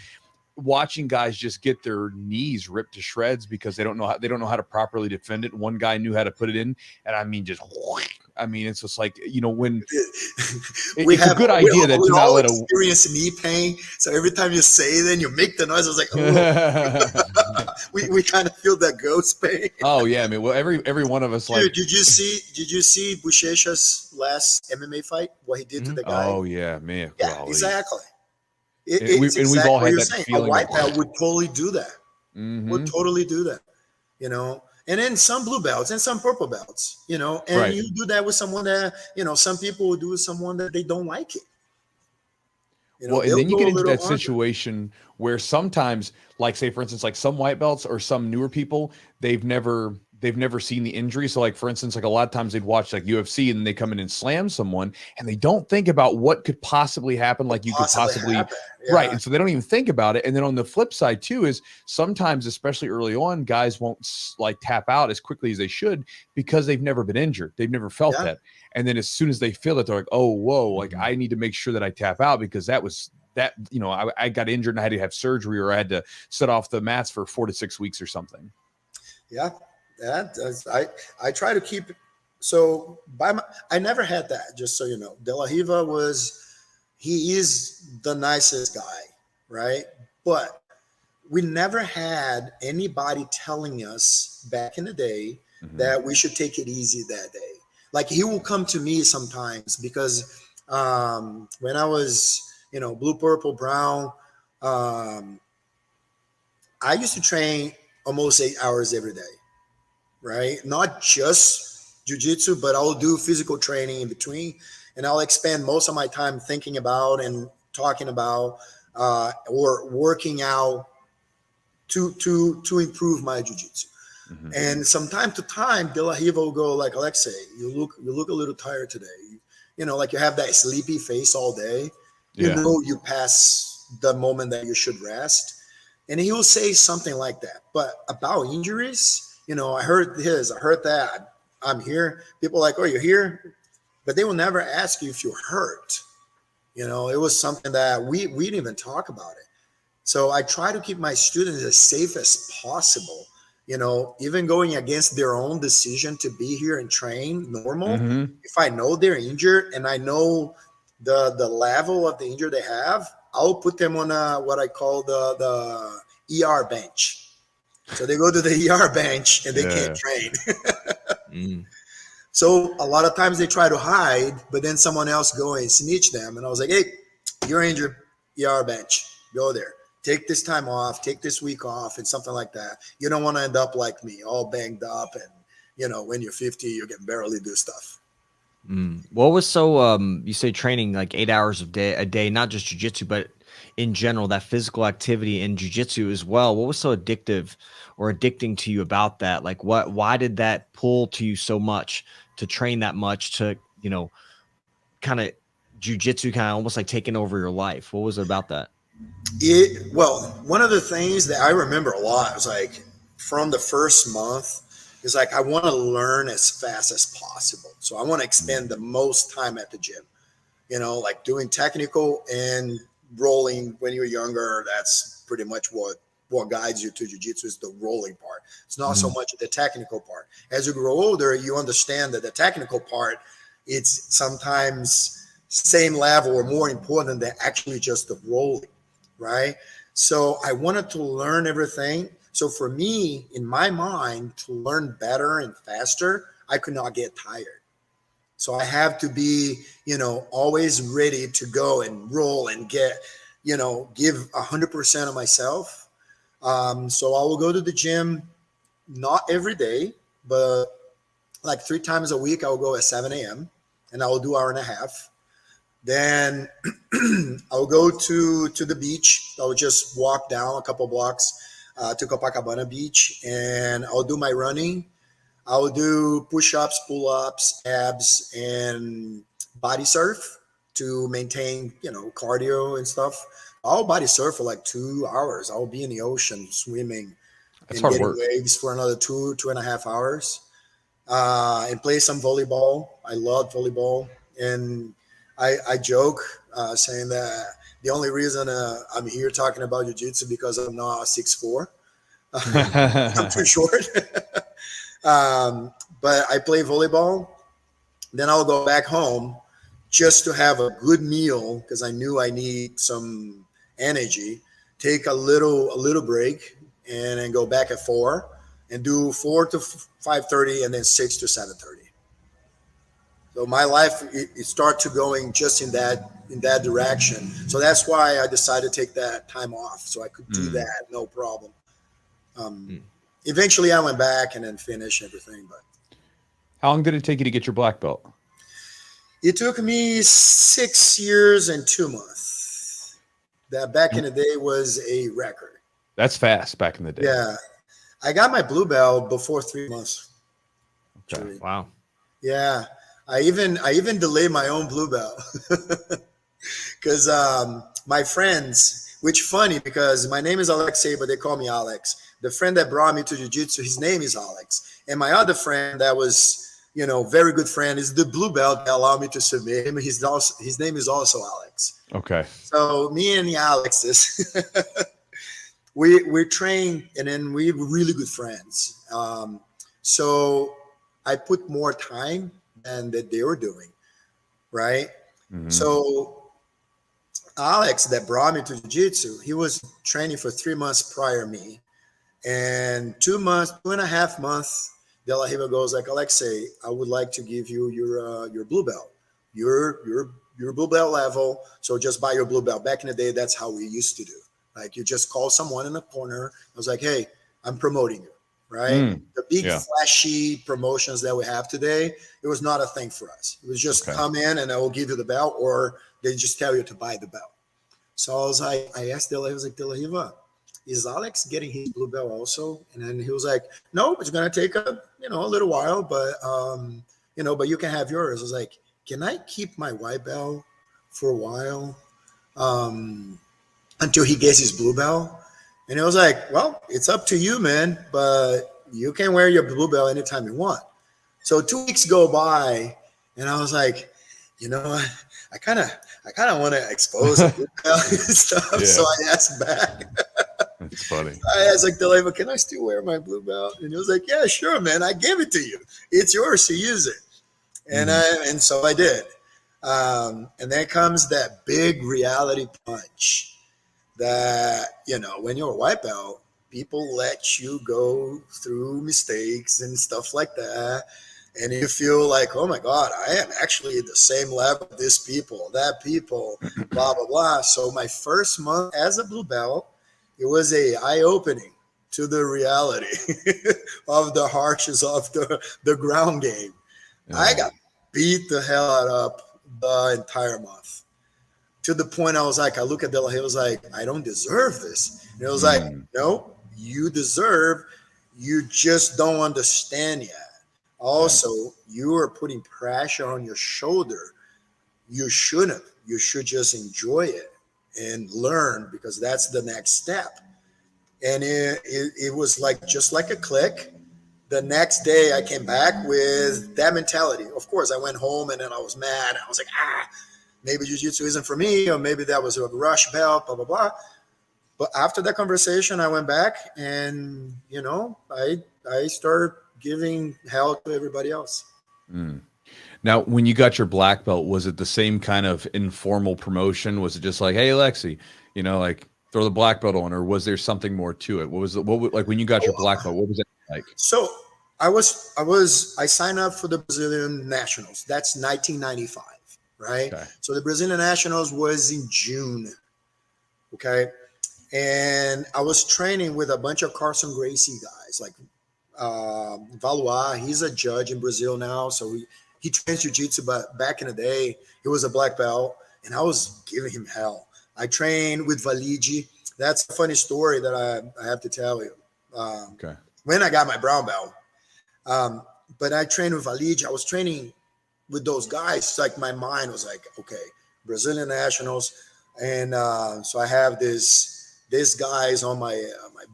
Watching guys just get their knees ripped to shreds because they don't know how to properly defend it. One guy knew how to put it in. And I mean, it's just like, you know, when it's a good idea that to not let experience knee pain. So every time you say then you make the noise, I was like, oh. we kind of feel that ghost pain. Oh yeah. I mean, well, every one of us, dude, like, did you see Buchecha's last MMA fight? What he did to the guy? Oh yeah, man. Yeah, golly. Exactly. We've all had that feeling. A white belt would totally do that. Would totally do that, you know. And then some blue belts and some purple belts, you know. And you do that with someone that, you know, some people will do with someone that they don't like it. You know, well, and then you get into that situation where sometimes, like, say for instance, like some white belts or some newer people, they've never seen the injury. So like, for instance, like a lot of times they'd watch like UFC and they come in and slam someone and they don't think about what could possibly happen. Like you could possibly, right. And so they don't even think about it. And then on the flip side too, is sometimes, especially early on, guys won't like tap out as quickly as they should because they've never been injured. They've never felt that. And then as soon as they feel it, they're like, oh, whoa, like I need to make sure that I tap out because that, you know, I got injured and I had to have surgery or I had to set off the mats for 4 to 6 weeks or something. Yeah. I try to keep so I never had that, just so you know. De La Riva he is the nicest guy, right? But we never had anybody telling us back in the day that we should take it easy that day. Like he will come to me sometimes because When I was, blue, purple, brown, I used to train almost 8 hours every day, right? Not just jiu-jitsu, but I'll do physical training in between, and I'll expend most of my time thinking about and talking about or working out to improve my jiu-jitsu. Mm-hmm. And from time to time, De La Riva will go like, Alexey, you look a little tired today. Like you have that sleepy face all day. You pass the moment that you should rest. And he will say something like that. But about injuries, I heard this, I heard that. I'm here. People are like, oh, you're here? But they will never ask you if you're hurt. It was something that we didn't even talk about it. So I try to keep my students as safe as possible, even going against their own decision to be here and train normal. Mm-hmm. If I know they're injured and I know the level of the injury they have, I'll put them on what I call the ER bench. So they go to the ER bench and they can't train. So a lot of times they try to hide, but then someone else go and snitch them. And I was like, hey, you're injured, ER bench, go there. Take this time off, take this week off and something like that. You don't want to end up like me, all banged up. And, when you're 50, you can barely do stuff. What was so you say training like 8 hours a day, not just jiu-jitsu, but in general, that physical activity in jiu-jitsu as well. What was so addictive or addicting to you about that? Like why did that pull to you so much to train that much to, kind of jiu-jitsu kind of almost like taking over your life? What was it about that? Well, one of the things that I remember a lot was like from the first month is like, I want to learn as fast as possible. So I want to expend the most time at the gym, like doing technical and rolling when you're younger. That's pretty much what guides you to jiu-jitsu is the rolling part. It's not so much the technical part. As you grow older, you understand that the technical part, it's sometimes same level or more important than actually just the rolling. Right. So I wanted to learn everything. So for me, in my mind, to learn better and faster, I could not get tired. So I have to be, always ready to go and roll and get, give 100% of myself. So I will go to the gym, not every day, but like 3 times a week. I will go at 7 a.m. and I will do 1.5 hours. Then I'll go to the beach. I'll just walk down a couple blocks to Copacabana Beach, and I'll do my running. I'll do push-ups, pull-ups, abs, and body surf to maintain, cardio and stuff. I'll body surf for like 2 hours. I'll be in the ocean swimming and getting waves for another 2.5 hours. And play some volleyball. I love volleyball. And I joke saying that the only reason I'm here talking about jiu-jitsu because I'm not 6'4". I'm too short. But I play volleyball. Then I'll go back home just to have a good meal because I knew I need some energy. Take a little break and then go back at 4 and do 4 to 5:30 and then 6 to 7:30. So my life it started to going just in that direction. So that's why I decided to take that time off so I could do that no problem. Eventually I went back and then finished everything. But how long did it take you to get your black belt? It took me 6 years and 2 months. That back in the day was a record. That's fast back in the day. Yeah. I got my blue belt before 3 months. Okay. Wow. Yeah. I even delayed my own blue belt because my friends, which funny because my name is Alexey, but they call me Alex. The friend that brought me to jiu-jitsu, his name is Alex. And my other friend that was, very good friend is the blue belt that allowed me to submit him. His name is also Alex. Okay. So me and the Alexes, we train and then we're really good friends. So I put more time than that they were doing, right? Mm-hmm. So Alex that brought me to jiu-jitsu, he was training for 3 months prior to me. And 2.5 months, De La Riva goes like, Alexey, I would like to give you your blue belt. You're your blue belt level, so just buy your blue belt. Back in the day, that's how we used to do. Like you just call someone in the corner. I was like, hey, I'm promoting you, right? The big flashy promotions that we have today, it was not a thing for us. It was just come in and I will give you the belt, or they just tell you to buy the belt. So I was like, I asked De La Riva, is Alex getting his blue belt also? And then he was like, no, it's going to take a little while, but, but you can have yours. I was like, can I keep my white belt for a while until he gets his blue belt? And it was like, well, it's up to you, man, but you can wear your blue belt anytime you want. So 2 weeks go by, and I was like, I kind of want to expose the blue belt and stuff. Yeah. So I asked back. That's funny. I asked like De La, can I still wear my blue belt? And he was like, yeah, sure, man. I gave it to you. It's yours to use it. And so I did. And then comes that big reality punch that, when you're a white belt, people let you go through mistakes and stuff like that. And you feel like, oh my God, I am actually at the same level as this people, that people, blah, blah, blah. So my first month as a blue belt, it was a eye-opening to the reality of the harshness of the ground game. Yeah. I got beat the hell out of the entire month. To the point I was like, I look at De La Riva, I was like, I don't deserve this. And it was like, no, you deserve, you just don't understand yet. Also, you are putting pressure on your shoulder. You shouldn't. You should just enjoy it and learn, because that's the next step. And it was like just like a click. The next day I came back with that mentality. Of course, I went home and then I was mad. I was like, maybe jiu-jitsu isn't for me, or maybe that was a rush belt, blah, blah, blah. But after that conversation, I went back and, I started giving hell to everybody else. Now, when you got your black belt, was it the same kind of informal promotion? Was it just like, hey, Alexey, like throw the black belt on, or was there something more to it? Like when you got your black belt, what was it like? So I signed up for the Brazilian Nationals. That's 1995, right? Okay. So the Brazilian Nationals was in June. Okay. And I was training with a bunch of Carlson Gracie guys, like Valois. He's a judge in Brazil now. So he trains jiu-jitsu, but back in the day, he was a black belt, and I was giving him hell. I trained with Valide. That's a funny story that I have to tell you. When I got my brown belt, but I trained with Valide. I was training with those guys. It's like my mind was like, okay, Brazilian Nationals. And so I have this guys on my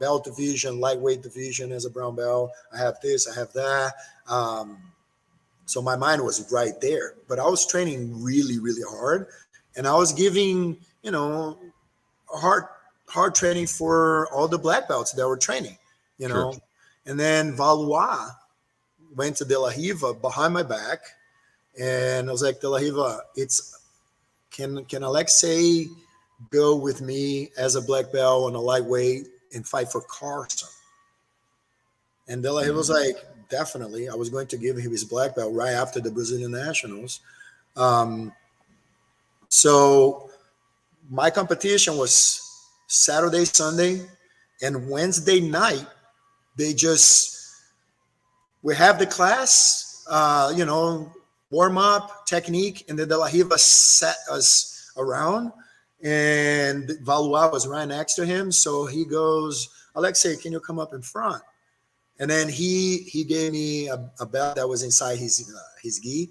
belt division, lightweight division as a brown belt. I have this, I have that. So my mind was right there, but I was training really, really hard, and I was giving, hard training for all the black belts that were training, Sure. And then Valois went to De La Riva behind my back, and I was like, De La Riva, can Alexey go with me as a black belt on a lightweight and fight for Carlson? And De La Riva was like, definitely. I was going to give him his black belt right after the Brazilian Nationals. So my competition was Saturday, Sunday, and Wednesday night. We have the class, warm up, technique, and then De La Riva set us around, and Valois was right next to him. So he goes, Alexey, can you come up in front? And then he gave me a belt that was inside his gi.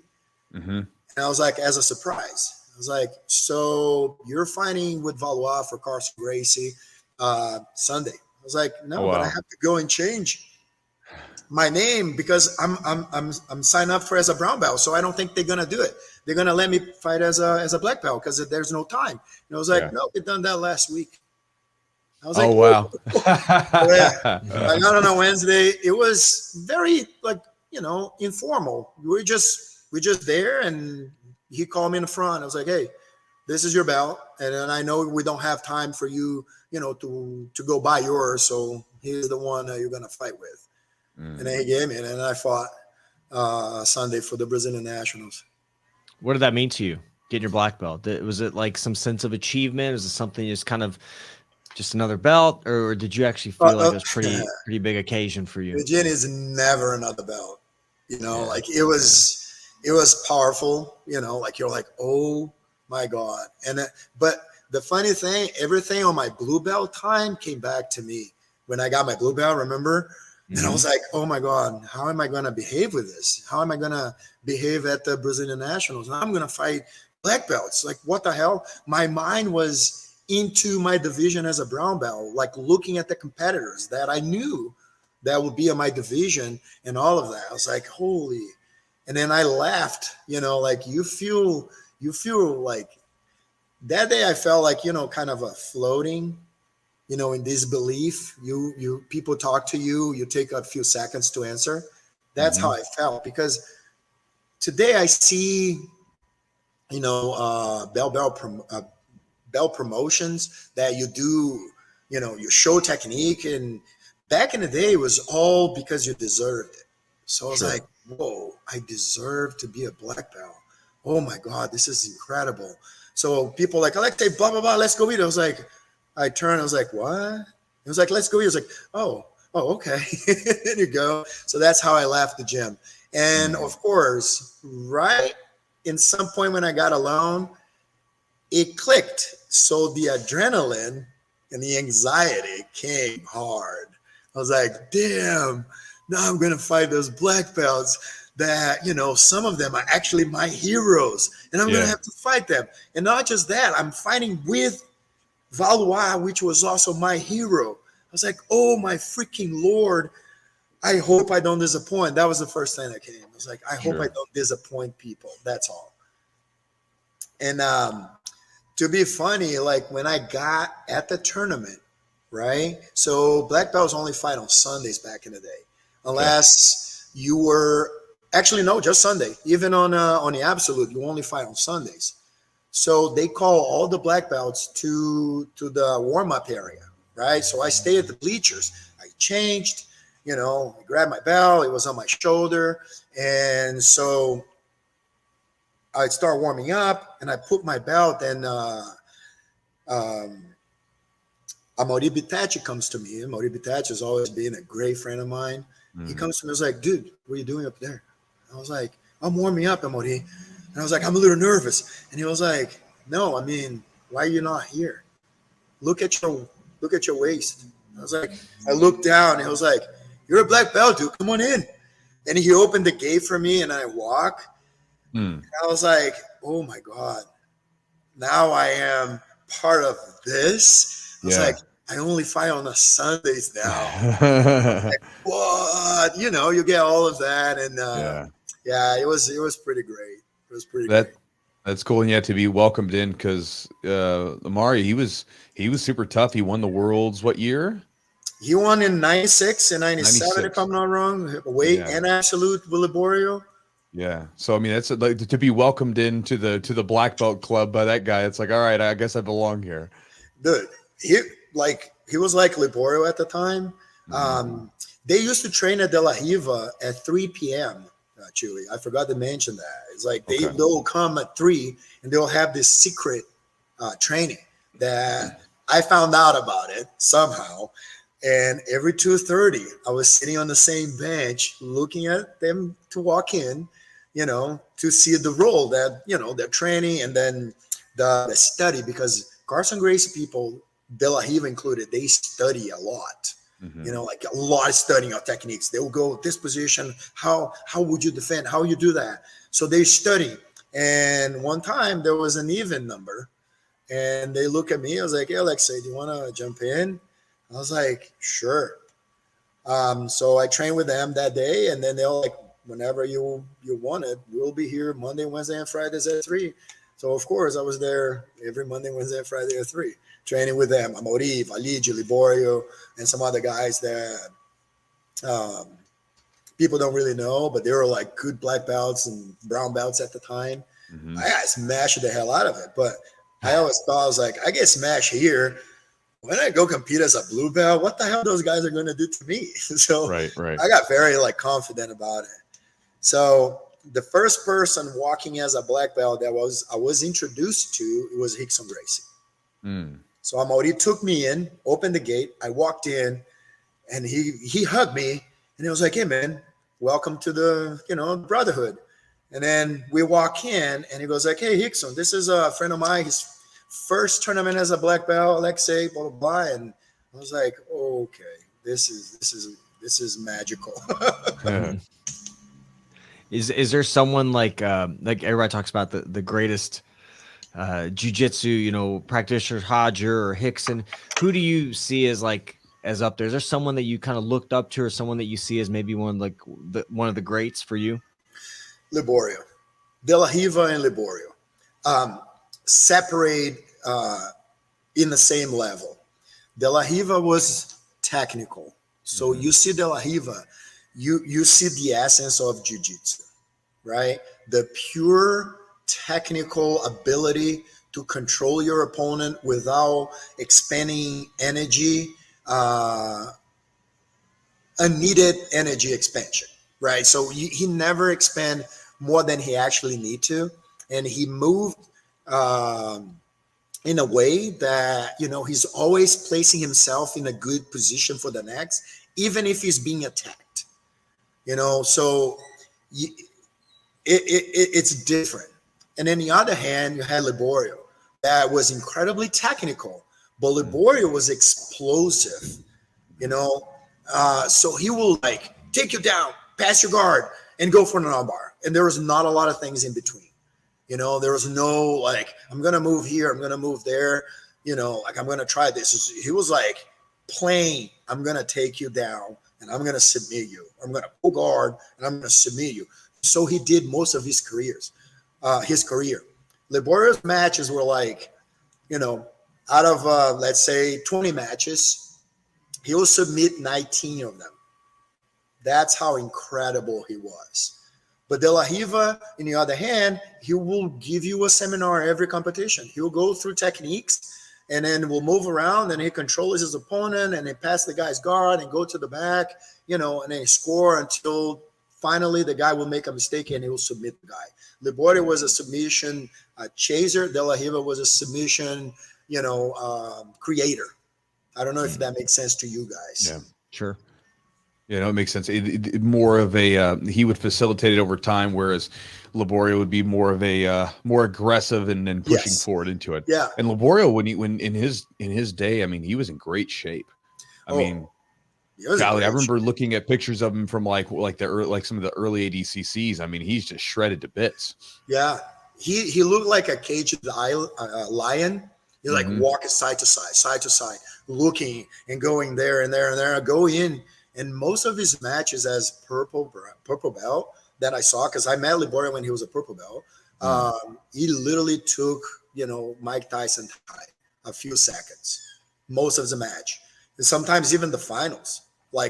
And I was like, as a surprise, I was like, so you're fighting with Valois for Carlson Gracie Sunday. I was like, no, but I have to go and change my name because I'm signed up for as a brown belt. So I don't think they're gonna do it. They're gonna let me fight as a black belt because there's no time. And I was like, no, we've done that last week. I was like, oh wow. I got on a Wednesday. It was very informal. We're just there, and he called me in the front. I was like, hey, this is your belt, and then I know we don't have time for you, to go buy yours. So here's the one that you're gonna fight with. And then he gave me it, and I fought Sunday for the Brazilian Nationals. What did that mean to you, getting your black belt? Was it like some sense of achievement? Was it something just kind of just another belt, or did you actually feel like it was pretty big occasion for you? Virginia is never another belt. You know, like it was powerful. You know, like you're like, oh my God. And but the funny thing, everything on my blue belt time came back to me when I got my blue belt. Remember? And I was like, oh my God, how am I going to behave with this? How am I going to behave at the Brazilian Nationals? And I'm going to fight black belts. Like, what the hell? My mind was into my division as a brown belt, like looking at the competitors that I knew that would be in my division and all of that. I was like, holy. And then I laughed, you know, like you feel like that day I felt like, you know, kind of a floating, you know, in this belief. People talk to you, you take a few seconds to answer. That's how I felt, because today I see, you know, bell promotions that you do, you know, you show technique, and back in the day it was all because you deserved it. So I was like, whoa, I deserve to be a black belt. Oh my God, this is incredible. So people like, Alexey, blah, blah, blah, let's go eat. I was like, I turned, I was like, what? It was like, let's go eat. I was like, oh, okay. There you go. So that's how I left the gym. And of course, right in some point when I got alone, it clicked. So the adrenaline and the anxiety came hard. I was like, damn, now I'm going to fight those black belts that, you know, some of them are actually my heroes, and I'm going to have to fight them. And not just that, I'm fighting with Valois, which was also my hero. I was like, oh my freaking Lord, I hope I don't disappoint. That was the first thing that came. I was like, I hope I don't disappoint people. That's all. And to be funny, like when I got at the tournament, right? So black belts only fight on Sundays back in the day, unless you were actually, no, just Sunday. Even on the absolute, you only fight on Sundays. So they call all the black belts to the warm-up area, right? So I stayed at the bleachers. I changed, you know, I grabbed my belt. It was on my shoulder. And so I'd start warming up, and I put my belt, and Amaury Bitachi comes to me. Amaury Bitachi has always been a great friend of mine. He comes to me, I was like, dude, what are you doing up there? I was like, I'm warming up, Amaury. And I was like, I'm a little nervous. And he was like, no, I mean, why are you not here? Look at your waist. I was like, I looked down, and he was like, you're a black belt, dude. Come on in. And he opened the gate for me, and I walk. And I was like, oh my God, now I am part of this. I was like, I only fight on the Sundays now. Like, what? You know, you get all of that. And it was pretty great. It was pretty great. That's cool. And to be welcomed in, because Amaury, he was super tough. He won the Worlds what year? He won in 96 and 97, if I'm not wrong. Weight and absolute with Liborio. Yeah. So I mean, that's like to be welcomed into the black belt club by that guy. It's like, all right, I guess I belong here. Dude, he was like Liborio at the time. They used to train at De La Riva at 3 p.m. Chewy, I forgot to mention that. It's like they'll come at 3, and they'll have this secret training that I found out about it somehow. And every 2:30, I was sitting on the same bench looking at them to walk in, you know, to see the role that, you know, they're training, and then the study, because Carlson Gracie people, De La Riva included, they study a lot. You know, like a lot of studying of techniques. They will go this position. How would you defend? How you do that? So they study. And one time there was an even number, and they look at me. I was like, hey, Alexey, do you want to jump in? I was like, sure. So I trained with them that day, and then they're like, whenever you want it, we'll be here Monday, Wednesday, and Fridays at 3. So of course I was there every Monday, Wednesday, and Friday at 3. Training with them, Amaury, Valide, Liborio, and some other guys that people don't really know, but they were like good black belts and brown belts at the time. I got smashed the hell out of it, but I always thought, I was like, I get smashed here. When I go compete as a blue belt, what the hell those guys are going to do to me? So I got very like confident about it. So the first person walking as a black belt that I was introduced to, it was Rickson Gracie. So Amaury took me in, opened the gate. I walked in, and he hugged me, and he was like, "Hey man, welcome to the brotherhood." And then we walk in, and he goes like, "Hey Rickson, this is a friend of mine. His first tournament as a black belt, Alexey, blah blah blah." And I was like, "Okay, this is magical." Is there someone like everybody talks about the greatest jiu-jitsu practitioners, Hodger or Rickson? Who do you see as up there? Is there someone that you kind of looked up to, or someone that you see as maybe one of the greats for you? Liborio, De Le Riva and Liborio separate in the same level. De Le Riva was technical, so you see De Le Riva, you see the essence of jiu-jitsu, right? The pure technical ability to control your opponent without expending energy, unneeded energy expansion, right? So he never expand more than he actually need to, and he moved in a way that he's always placing himself in a good position for the next, even if he's being attacked. So it's different. And on the other hand, you had Liborio that was incredibly technical, but Liborio was explosive, so he will take you down, pass your guard, and go for an armbar. And there was not a lot of things in between. There was no I'm going to move here, I'm going to move there, I'm going to try this. He was plain, I'm going to take you down and I'm going to submit you. I'm going to pull guard and I'm going to submit you. So he did most of his career. Liborio's matches were out of, let's say 20 matches, he will submit 19 of them. That's how incredible he was. But De Le Riva, on the other hand, he will give you a seminar every competition. He'll go through techniques and then we'll move around and he controls his opponent and he pass the guy's guard and go to the back, and then he score until finally the guy will make a mistake and he will submit the guy. Liborio was a submission chaser. De Le Riva was a submission, creator. I don't know if that makes sense to you guys. Yeah, sure. It makes sense. More of a he would facilitate it over time, whereas Liborio would be more of a more aggressive and then pushing forward into it. Yeah. And Liborio, when in his day, I mean, he was in great shape. I mean, golly, I remember looking at pictures of him from some of the early ADCCs. I mean, he's just shredded to bits. Yeah, he looked like a caged lion. He walking side to side, looking and going there and there and there. Go in. And most of his matches as purple belt that I saw, because I met Liborio when he was a purple belt, he literally took, Mike Tyson a few seconds, most of the match. And sometimes even the finals.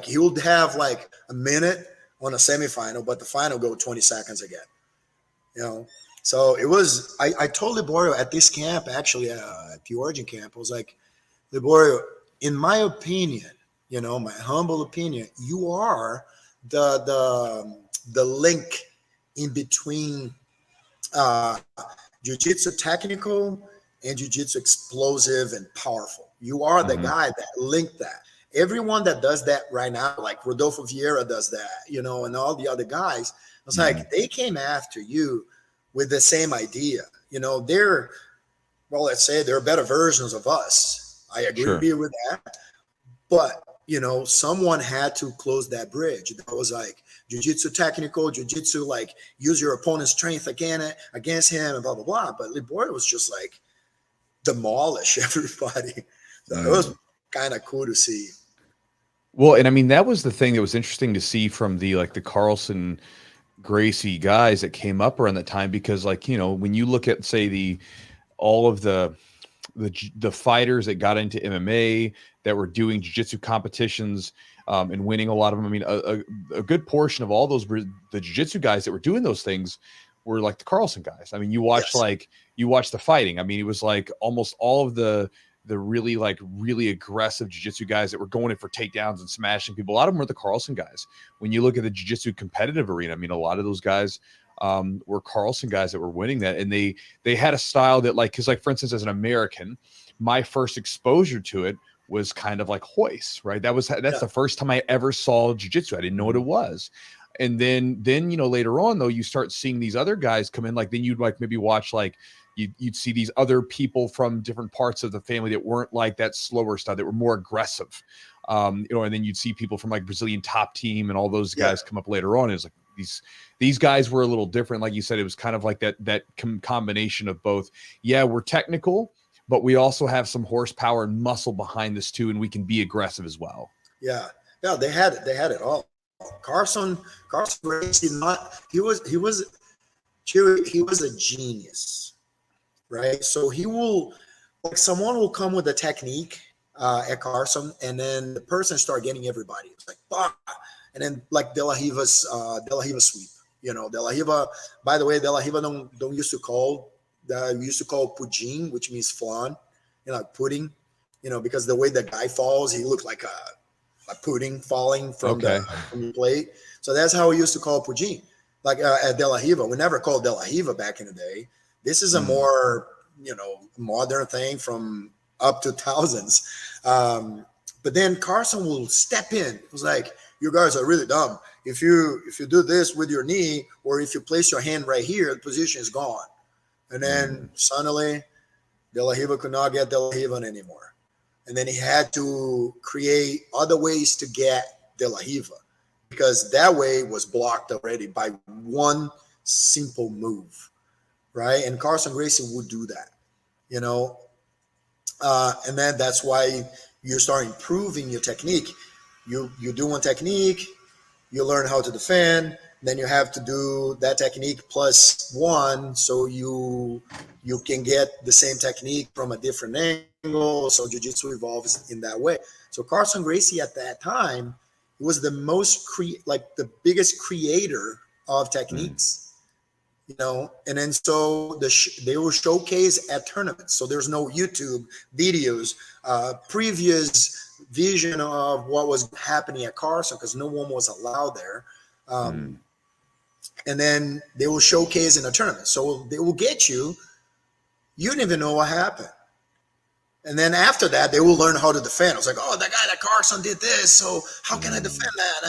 He would have a minute on a semifinal, but the final go 20 seconds again. So it was, I told Liborio at this camp, actually at the Origin camp, I was like, Liborio, in my opinion, my humble opinion, you are the link in between jiu-jitsu technical and jiu-jitsu explosive and powerful. You are the guy that linked that. Everyone that does that right now, like Rodolfo Vieira does that, and all the other guys, it's they came after you with the same idea. Let's say they're better versions of us. I agree with that. But someone had to close that bridge. That was jiu-jitsu technical, jiu-jitsu, use your opponent's strength against him and blah, blah, blah. But Liborio was just demolish everybody. So it was kind of cool to see. Well, and I mean, that was the thing that was interesting to see from the Carlson, Gracie guys that came up around that time, because when you look at, say, all of the fighters that got into MMA that were doing jiu-jitsu competitions and winning a lot of them. I mean, a good portion of all those, the jiu-jitsu guys that were doing those things were the Carlson guys. I mean, you watch the fighting. I mean, it was almost all of the really really aggressive jiu-jitsu guys that were going in for takedowns and smashing people. A lot of them were the Carlson guys. When you look at the jiu-jitsu competitive arena, I mean, a lot of those guys were Carlson guys that were winning that. And they had a style that like, cause like, for instance, as an American, my first exposure to it was kind of like hoist, right? That's the first time I ever saw jiu-jitsu. I didn't know what it was. And then, you know, later on though, you start seeing these other guys come in, like then you'd like maybe watch like, you'd see these other people from different parts of the family that weren't like that slower style, that were more aggressive. You know, and then you'd see people from like Brazilian Top Team and all those guys come up later on. It's like these guys were a little different. Like you said, it was kind of like that combination of both. Yeah, we're technical, but we also have some horsepower and muscle behind this too, and we can be aggressive as well. Yeah, they had it all. Carlson Gracie, he was a genius, right? So someone will come with a technique at Carlson, and then the person start getting everybody. It's like, bah! And then like De Le Riva sweep. You know, De Le Riva. By the way, De La Riva don't used to call. We used to call pudim, which means flan. You know, like pudding. You know, because the way the guy falls, he looked like a pudding falling from the plate. So that's how we used to call pudim. Like at De La Riva, we never called De La Riva back in the day. This is a more, you know, modern thing from up to thousands. But then Carlson will step in. It was like, you guys are really dumb. If you do this with your knee, or if you place your hand right here, the position is gone. And then suddenly, De La Riva could not get De La Riva anymore. And then he had to create other ways to get De La Riva, because that way was blocked already by one simple move, right? And Carlson Gracie would do that, you know. And then that's why you start improving your technique. You do one technique, you learn how to defend, then you have to do that technique plus one, so you can get the same technique from a different angle. So jiu-jitsu evolves in that way. So Carlson Gracie at that time, he was the the biggest creator of techniques. You know, and then so they will showcase at tournaments. So there's no YouTube videos, previous vision of what was happening at Carlson, because no one was allowed there. And then they will showcase in a tournament. So they will get you didn't even know what happened. And then after that, they will learn how to defend. I was like, oh, that guy that Carlson did this, so how can I defend that?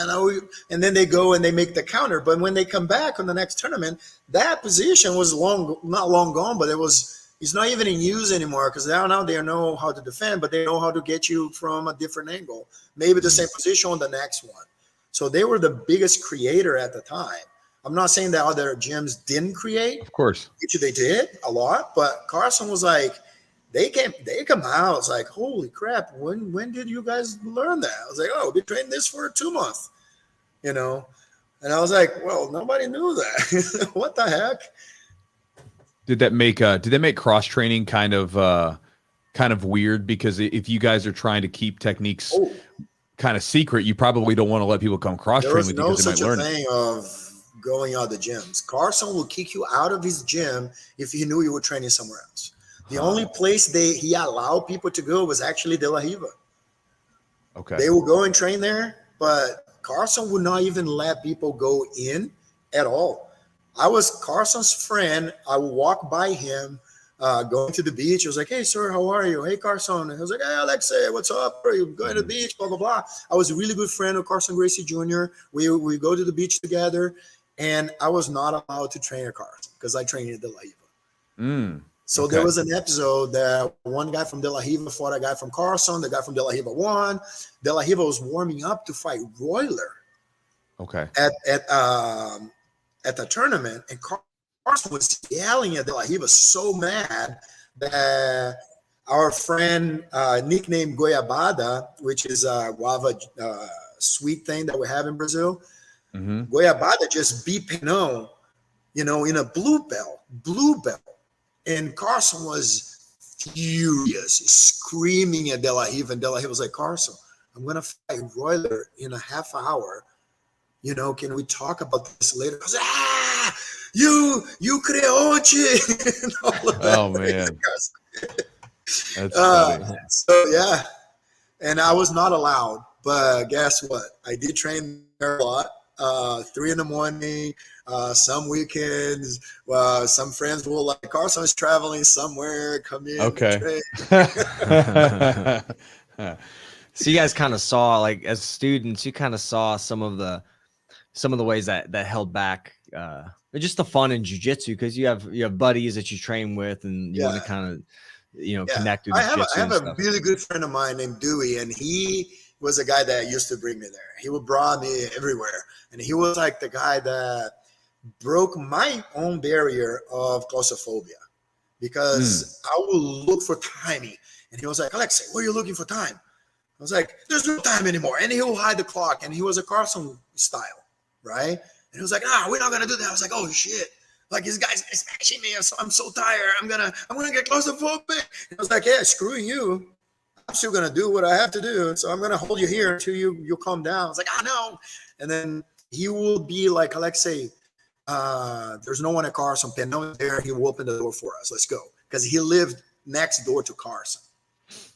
And then they go and they make the counter. But when they come back on the next tournament, that position was not long gone, but it's not even in use anymore, because now they know how to defend, but they know how to get you from a different angle, maybe the same position on the next one. So they were the biggest creator at the time. I'm not saying that other gyms didn't create, of course, which they did a lot, but Carlson was like, they come out. It's like, holy crap! When did you guys learn that? I was like, oh, we trained this for 2 months, you know. And I was like, well, nobody knew that. What the heck? Did that make cross training kind of weird? Because if you guys are trying to keep techniques kind of secret, you probably don't want to let people come cross train with you because they might learn. There was no such a thing of going out of the gyms. Carlson will kick you out of his gym if he knew you were training somewhere else. The only place he allowed people to go was actually De La Riva. Okay. They will go and train there, but Carlson would not even let people go in at all. I was Carlson's friend. I would walk by him going to the beach. I was like, hey, sir, how are you? Hey, Carlson. And I was like, hey, Alexey, what's up? Are you going to the beach? Blah, blah, blah. I was a really good friend of Carlson Gracie Jr. We go to the beach together, and I was not allowed to train at Carlson because I trained at De La Riva. So there was an episode that one guy from De La Riva fought a guy from Carlson. The guy from De La Riva won. De La Riva was warming up to fight Royler. Okay. At the tournament, and Carlson was yelling at De La Riva so mad that our friend nicknamed Goiabada, which is a guava sweet thing that we have in Brazil. Goiabada just beat Pinot, in a blue belt. And Carlson was furious, screaming at De La Riva. And De La Riva was like, Carlson, I'm going to fight Royler in a half hour. Can we talk about this later? I was like, you creonte. Oh, man. That's funny. So, yeah. And I was not allowed. But guess what? I did train there a lot. 3 a.m. Some weekends, some friends will like, Carlson is traveling somewhere, come in. Okay. So you guys kind of saw, like, as students, you kind of saw some of the ways that held back just the fun in jiu-jitsu, because you have buddies that you train with, and you want to kind of connect with jiu-jitsu. I have a really good friend of mine named Dewey, and he was a guy that used to bring me there. He would bring me everywhere, and he was like the guy that broke my own barrier of claustrophobia, because I would look for timing, and he was like, Alexey, what are you looking for time? I was like, there's no time anymore. And he will hide the clock. And he was a Carlson style, right? And he was like, we're not gonna do that. I was like, oh shit. Like, this guy's smashing me. I'm so tired. I'm gonna get claustrophobic. And I was like, yeah, screw you. I'm still gonna do what I have to do. So I'm gonna hold you here until you calm down. I was like, no. And then he will be like, Alexey, there's no one at Carlson. No one there. He will open the door for us. Let's go. Because he lived next door to Carlson.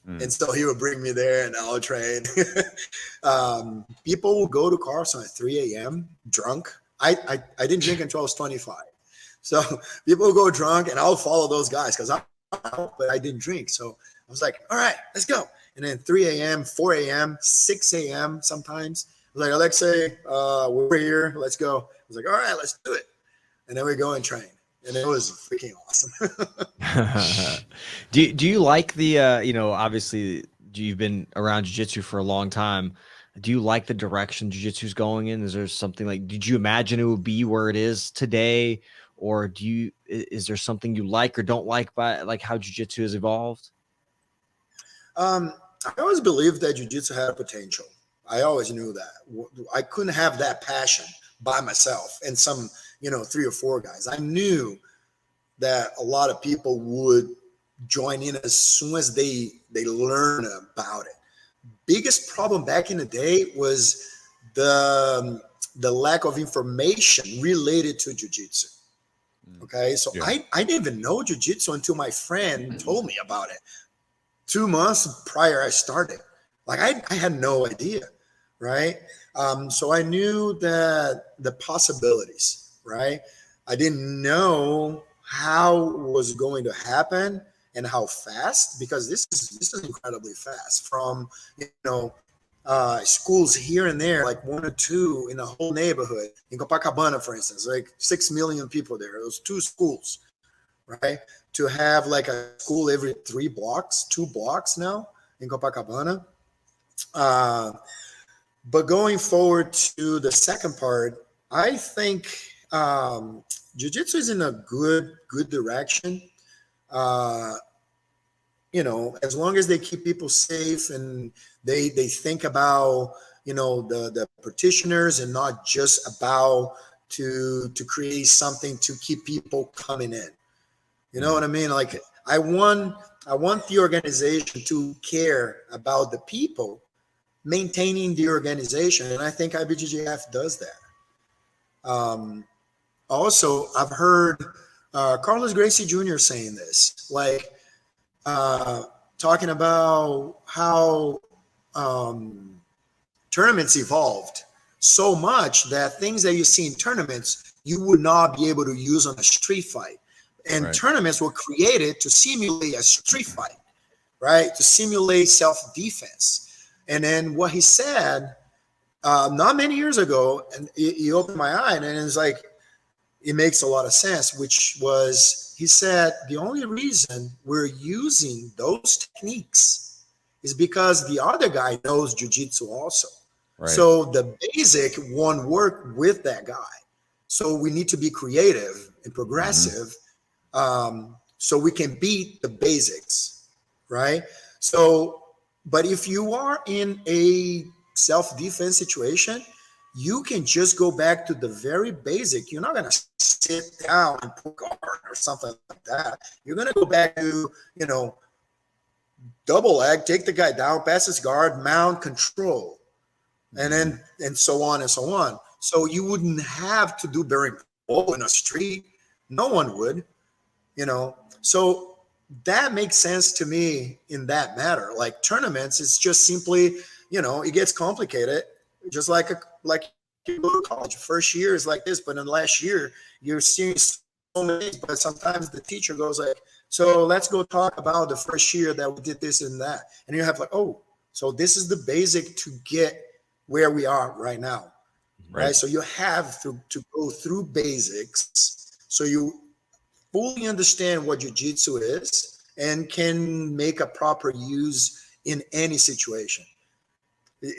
And so he would bring me there, and I'll train. People will go to Carlson at 3 a.m. drunk. I didn't drink until I was 25. So people will go drunk, and I'll follow those guys because but I didn't drink. So I was like, all right, let's go. And then 3 a.m., 4 a.m., 6 a.m. sometimes. I was like, Alexey, we're here. Let's go. I was like, all right, let's do it. And then we go and train. And it was freaking awesome. Do you like the, obviously you've been around jiu-jitsu for a long time. Do you like the direction jiu-jitsu is going in? Is there something like, did you imagine it would be where it is today? Or is there something you like or don't like by like how jiu-jitsu has evolved? I always believed that jiu-jitsu had potential. I always knew that. I couldn't have that passion by myself and some, 3 or 4 guys. I knew that a lot of people would join in as soon as they learn about it. Biggest problem back in the day was the lack of information related to jiu-jitsu. Okay, so I didn't even know jiu-jitsu until my friend told me about it 2 months prior I started. Like I had no idea, right? So I knew that the possibilities, right? I didn't know how it was going to happen and how fast, because this is incredibly fast. From schools here and there, like 1 or 2 in a whole neighborhood. In Copacabana, for instance, like 6 million people there. Those 2 schools, right? To have like a school every 2 blocks now in Copacabana. But going forward to the second part, I think jiu-jitsu is in a good direction. As long as they keep people safe and they think about, the practitioners and not just about to create something to keep people coming in. You know what I mean? Like I want the organization to care about the people maintaining the organization. And I think IBJJF does that. Also, I've heard Carlos Gracie Jr. saying this, like talking about how tournaments evolved so much that things that you see in tournaments, you would not be able to use on a street fight. And tournaments were created to simulate a street fight, right? To simulate self-defense. And then what he said not many years ago, and he opened my eye, and it's like, it makes a lot of sense, which was, he said, the only reason we're using those techniques is because the other guy knows jiu-jitsu also. Right. So the basic won't work with that guy. So we need to be creative and progressive so we can beat the basics, right? So, but if you are in a self-defense situation, you can just go back to the very basic. You're not going to sit down and pull guard or something like that. You're going to go back to, double leg, take the guy down, pass his guard, mount, control, and so on and so on. So you wouldn't have to do bearing pull in a street. No one would, So that makes sense to me in that matter. Like tournaments, it's just simply, it gets complicated, just like you go to college, first year is like this, but in the last year, you're seeing so many things, but sometimes the teacher goes like, so let's go talk about the first year that we did this and that. And you have like, oh, so this is the basic to get where we are right now, right? So you have to go through basics so you fully understand what jiu-jitsu is and can make a proper use in any situation.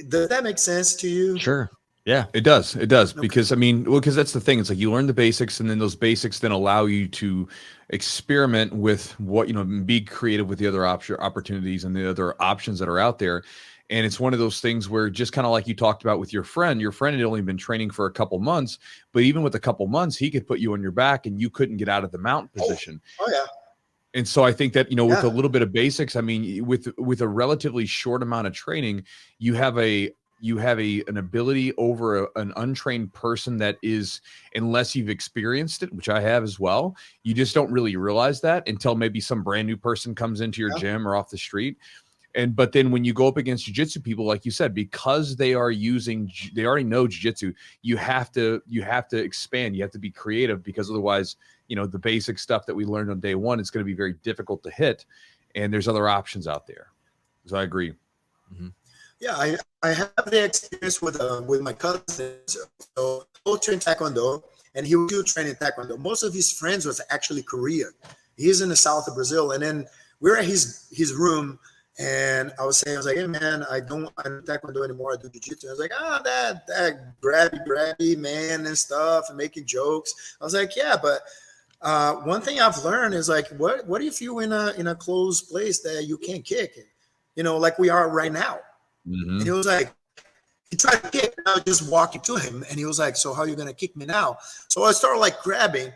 Does that make sense to you? Sure. Yeah, it does. It does. Okay. Because I mean, well, because that's the thing. It's like you learn the basics, and then those basics then allow you to experiment with what, you know, be creative with the other opportunities and the other options that are out there. And it's one of those things where, just kind of like you talked about with your friend had only been training for a couple months, but even with a couple months, he could put you on your back and you couldn't get out of the mount position. Oh yeah. And so I think that, you know, with a little bit of basics, I mean, with a relatively short amount of training, you have an ability over an untrained person that is, unless you've experienced it, which I have as well, you just don't really realize that until maybe some brand new person comes into your gym or off the street. But then when you go up against jiu-jitsu people, like you said, because they already know jiu-jitsu, you have to expand, you have to be creative, because otherwise, you know, the basic stuff that we learned on day one, it's going to be very difficult to hit. And there's other options out there. So I agree. Mm-hmm. Yeah, I have the experience with my cousins. So he trained Taekwondo, and he was still training Taekwondo. Most of his friends was actually Korean. He's in the south of Brazil, and then we're at his room, and I was like, hey man, I don't do Taekwondo anymore. I do Jiu-Jitsu. I was like, that grabby man and stuff, and making jokes. I was like, yeah, but one thing I've learned is like, what if you in a closed place that you can't kick, you know, like we are right now. Mm-hmm. And he was like, he tried to kick, and I was just walking to him, and he was like, so how are you going to kick me now? So I started like grabbing,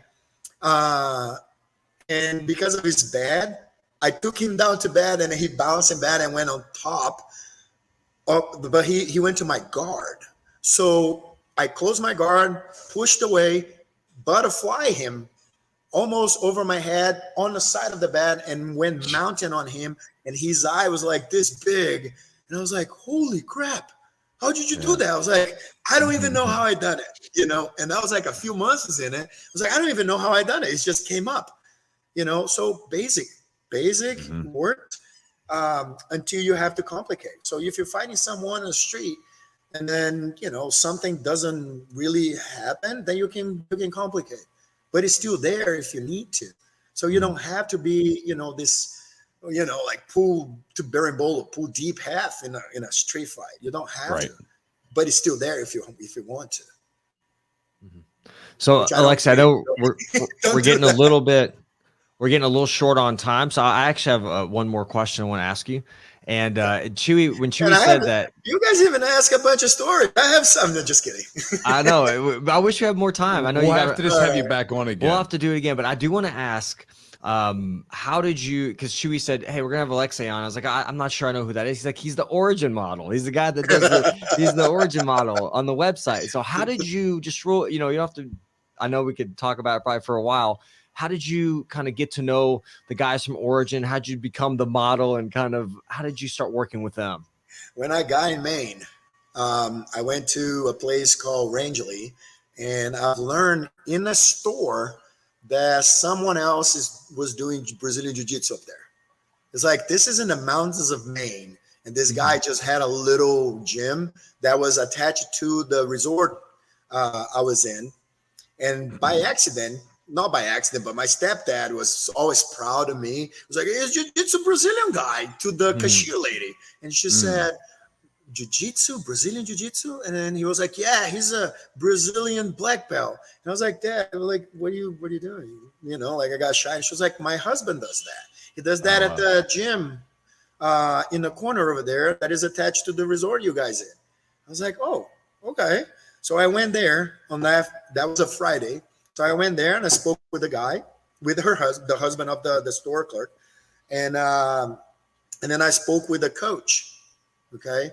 and because of his bad, I took him down to bed, and he bounced in bed and went on top. But he went to my guard. So I closed my guard, pushed away, butterfly him almost over my head on the side of the bed, and went mounting on him, and his eye was like this big. And I was like, holy crap, how did you do that? I was like, I don't even know how I done it, you know? And that was like a few months in it. I was like, I don't even know how I done it. It just came up, you know? So basic worked until you have to complicate. So if you're fighting someone on the street and then, you know, something doesn't really happen, then you can complicate. But it's still there if you need to. So you don't have to be, you know, this, you know, like pull to berimbolo, pull deep half in a street fight. You don't have to, but it's still there if you want to. Mm-hmm. So Alexey, I know we're getting a little short on time. So I actually have one more question I want to ask you. And Chewy, when Chewy said that, you guys even ask a bunch of stories. I have some. No, just kidding. I know. I wish you had more time. I know we'll have to just have you back on again. We'll have to do it again. But I do want to ask, how did you, because Chewy said, hey, we're gonna have Alexey on. I was like, I'm not sure I know who that is. He's like, he's the origin model. He's the guy that does he's the origin model on the website. So how did you just roll, you know, you don't have to, I know we could talk about it probably for a while. How did you kind of get to know the guys from Origin? How did you become the model, and kind of how did you start working with them? When I got in Maine, I went to a place called Rangeley, and I've learned in a store that someone else was doing Brazilian Jiu-Jitsu up there. It's like, this is in the mountains of Maine, and this guy just had a little gym that was attached to the resort I was in, and by accident, not by accident, but my stepdad was always proud of me. He was like, it's a Brazilian guy, to the cashier lady. And she said, Jiu-Jitsu, Brazilian Jiu-Jitsu? And then he was like, yeah, he's a Brazilian black belt. And I was like, Dad, like, what are you doing? You know, like, I got shy. And she was like, my husband does that. He does that at the gym in the corner over there that is attached to the resort you guys in. I was like, oh, okay. So I went there on that was a Friday. So I went there and I spoke with the guy, with her husband, the husband of the store clerk. And then I spoke with the coach. Okay.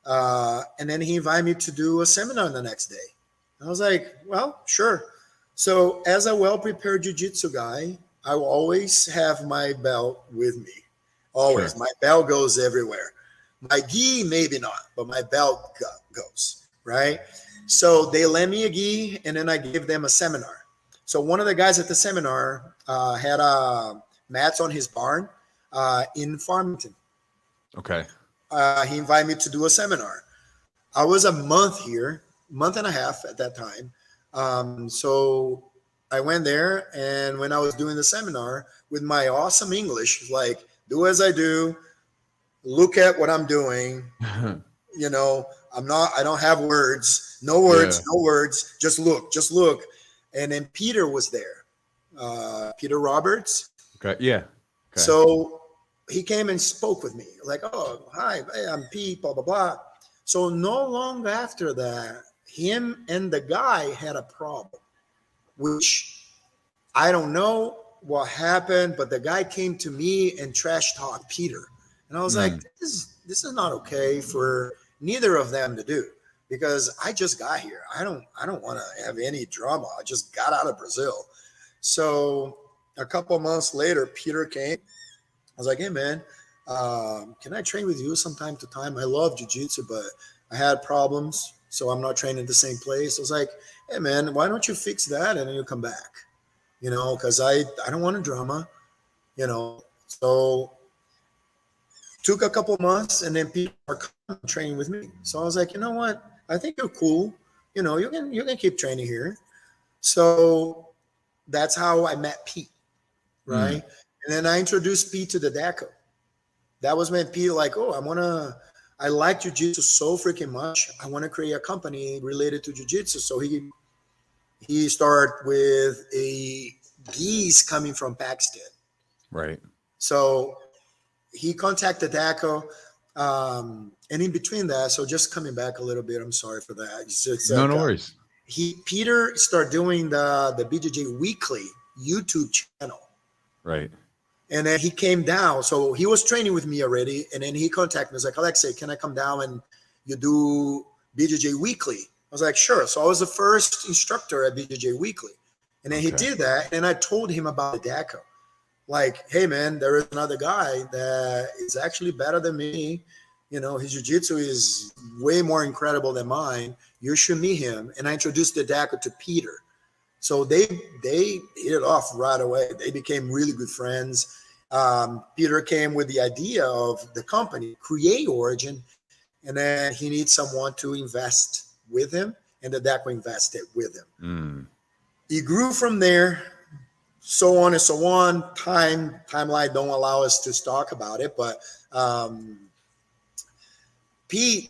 And then he invited me to do a seminar the next day. I was like, well, sure. So as a well-prepared jiu-jitsu guy, I will always have my belt with me. Always. Sure. My belt goes everywhere. My gi, maybe not, but my belt goes, right? So they lent me a gi, and then I gave them a seminar. So one of the guys at the seminar had mats on his barn in Farmington. Okay. He invited me to do a seminar. I was a month and a half at that time. So I went there, and when I was doing the seminar with my awesome English, like, do as I do, look at what I'm doing. You know, I don't have words, no words, just look. And then Peter was there, Peter Roberts. Okay. Yeah. Okay. So he came and spoke with me like, oh, hi, I'm Pete, blah, blah, blah. So no long after that, him and the guy had a problem, which I don't know what happened, but the guy came to me and trash talked Peter. And I was like, this is not okay for neither of them to do, because I just got here. I don't want to have any drama. I just got out of Brazil. So a couple of months later, Peter came. I was like, hey, man, can I train with you from time to time? I love jiu-jitsu, but I had problems, so I'm not training at the same place. I was like, hey, man, why don't you fix that and then you come back? You know, because I don't want a drama, you know. So took a couple months, and then people are training with me. So I was like, you know what? I think you're cool. You know, you can keep training here. So that's how I met Pete, right? And then I introduced Pete to the DACO. That was when Pete like, oh, I like jiu-jitsu so freaking much. I want to create a company related to jiu-jitsu. So he started with a geese coming from Pakistan. Right. So he contacted DACO. And in between that, so just coming back a little bit, I'm sorry for that. No worries. Peter started doing the BJJ Weekly YouTube channel. Right. And then he came down. So he was training with me already. And then he contacted me. He was like, Alexey, can I come down and you do BJJ Weekly? I was like, sure. So I was the first instructor at BJJ Weekly. And then he did that. And I told him about the DACO. Like, hey, man, there is another guy that is actually better than me. You know, his jiu-jitsu is way more incredible than mine. You should meet him. And I introduced the DACO to Peter. So they hit it off right away. They became really good friends. Peter came with the idea of the company, create Origin, and then he needs someone to invest with him, and the DACO invested with him. He grew from there, so on and so on. Timeline don't allow us to talk about it, but Pete,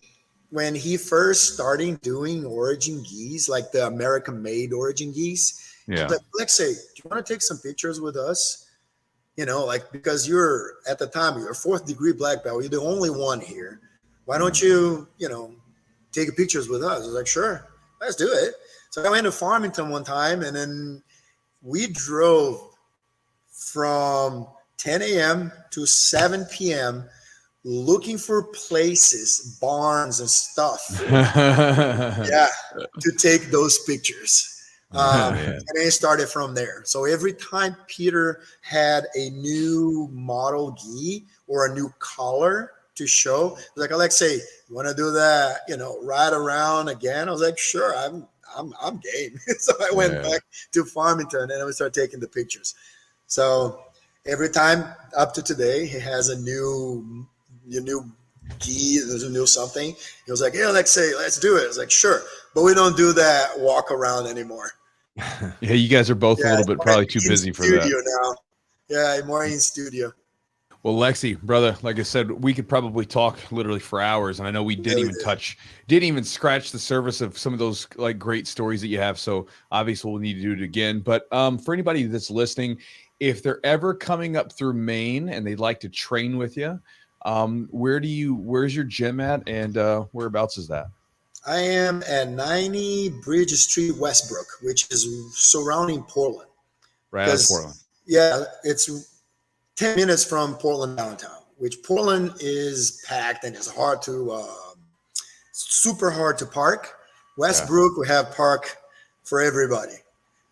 when he first started doing Origin gis, like the American-made Origin gis, yeah, like, Alexey, do you want to take some pictures with us? You know, like, because you're at the time, you're a 4th degree black belt. You're the only one here. Why don't you, you know, take pictures with us? I was like, sure, let's do it. So I went to Farmington one time, and then we drove from 10 a.m. to 7 p.m. looking for places, barns and stuff, yeah, to take those pictures. And it started from there. So every time Peter had a new model gi or a new color to show, like, Alexey, you want to do that, you know, ride around again? I was like, sure, I'm game. So I went back to Farmington, and we started taking the pictures. So every time up to today, he has a new gi, there's a new something. He was like, hey, Alexey, let's do it. I was like, sure, but we don't do that walk around anymore. Yeah, you guys are both a little bit probably too busy for that. Now. Yeah, more in studio. Well, Alexey, brother, like I said, we could probably talk literally for hours, and I know we didn't even scratch the surface of some of those like great stories that you have. So obviously we'll need to do it again. But for anybody that's listening, if they're ever coming up through Maine and they'd like to train with you, where's your gym at, and whereabouts is that? I am at 90 Bridge Street, Westbrook, which is surrounding Portland. Right out of Portland. Yeah, it's 10 minutes from Portland downtown, which Portland is packed and it's hard to, super hard to park. Westbrook, we have park for everybody.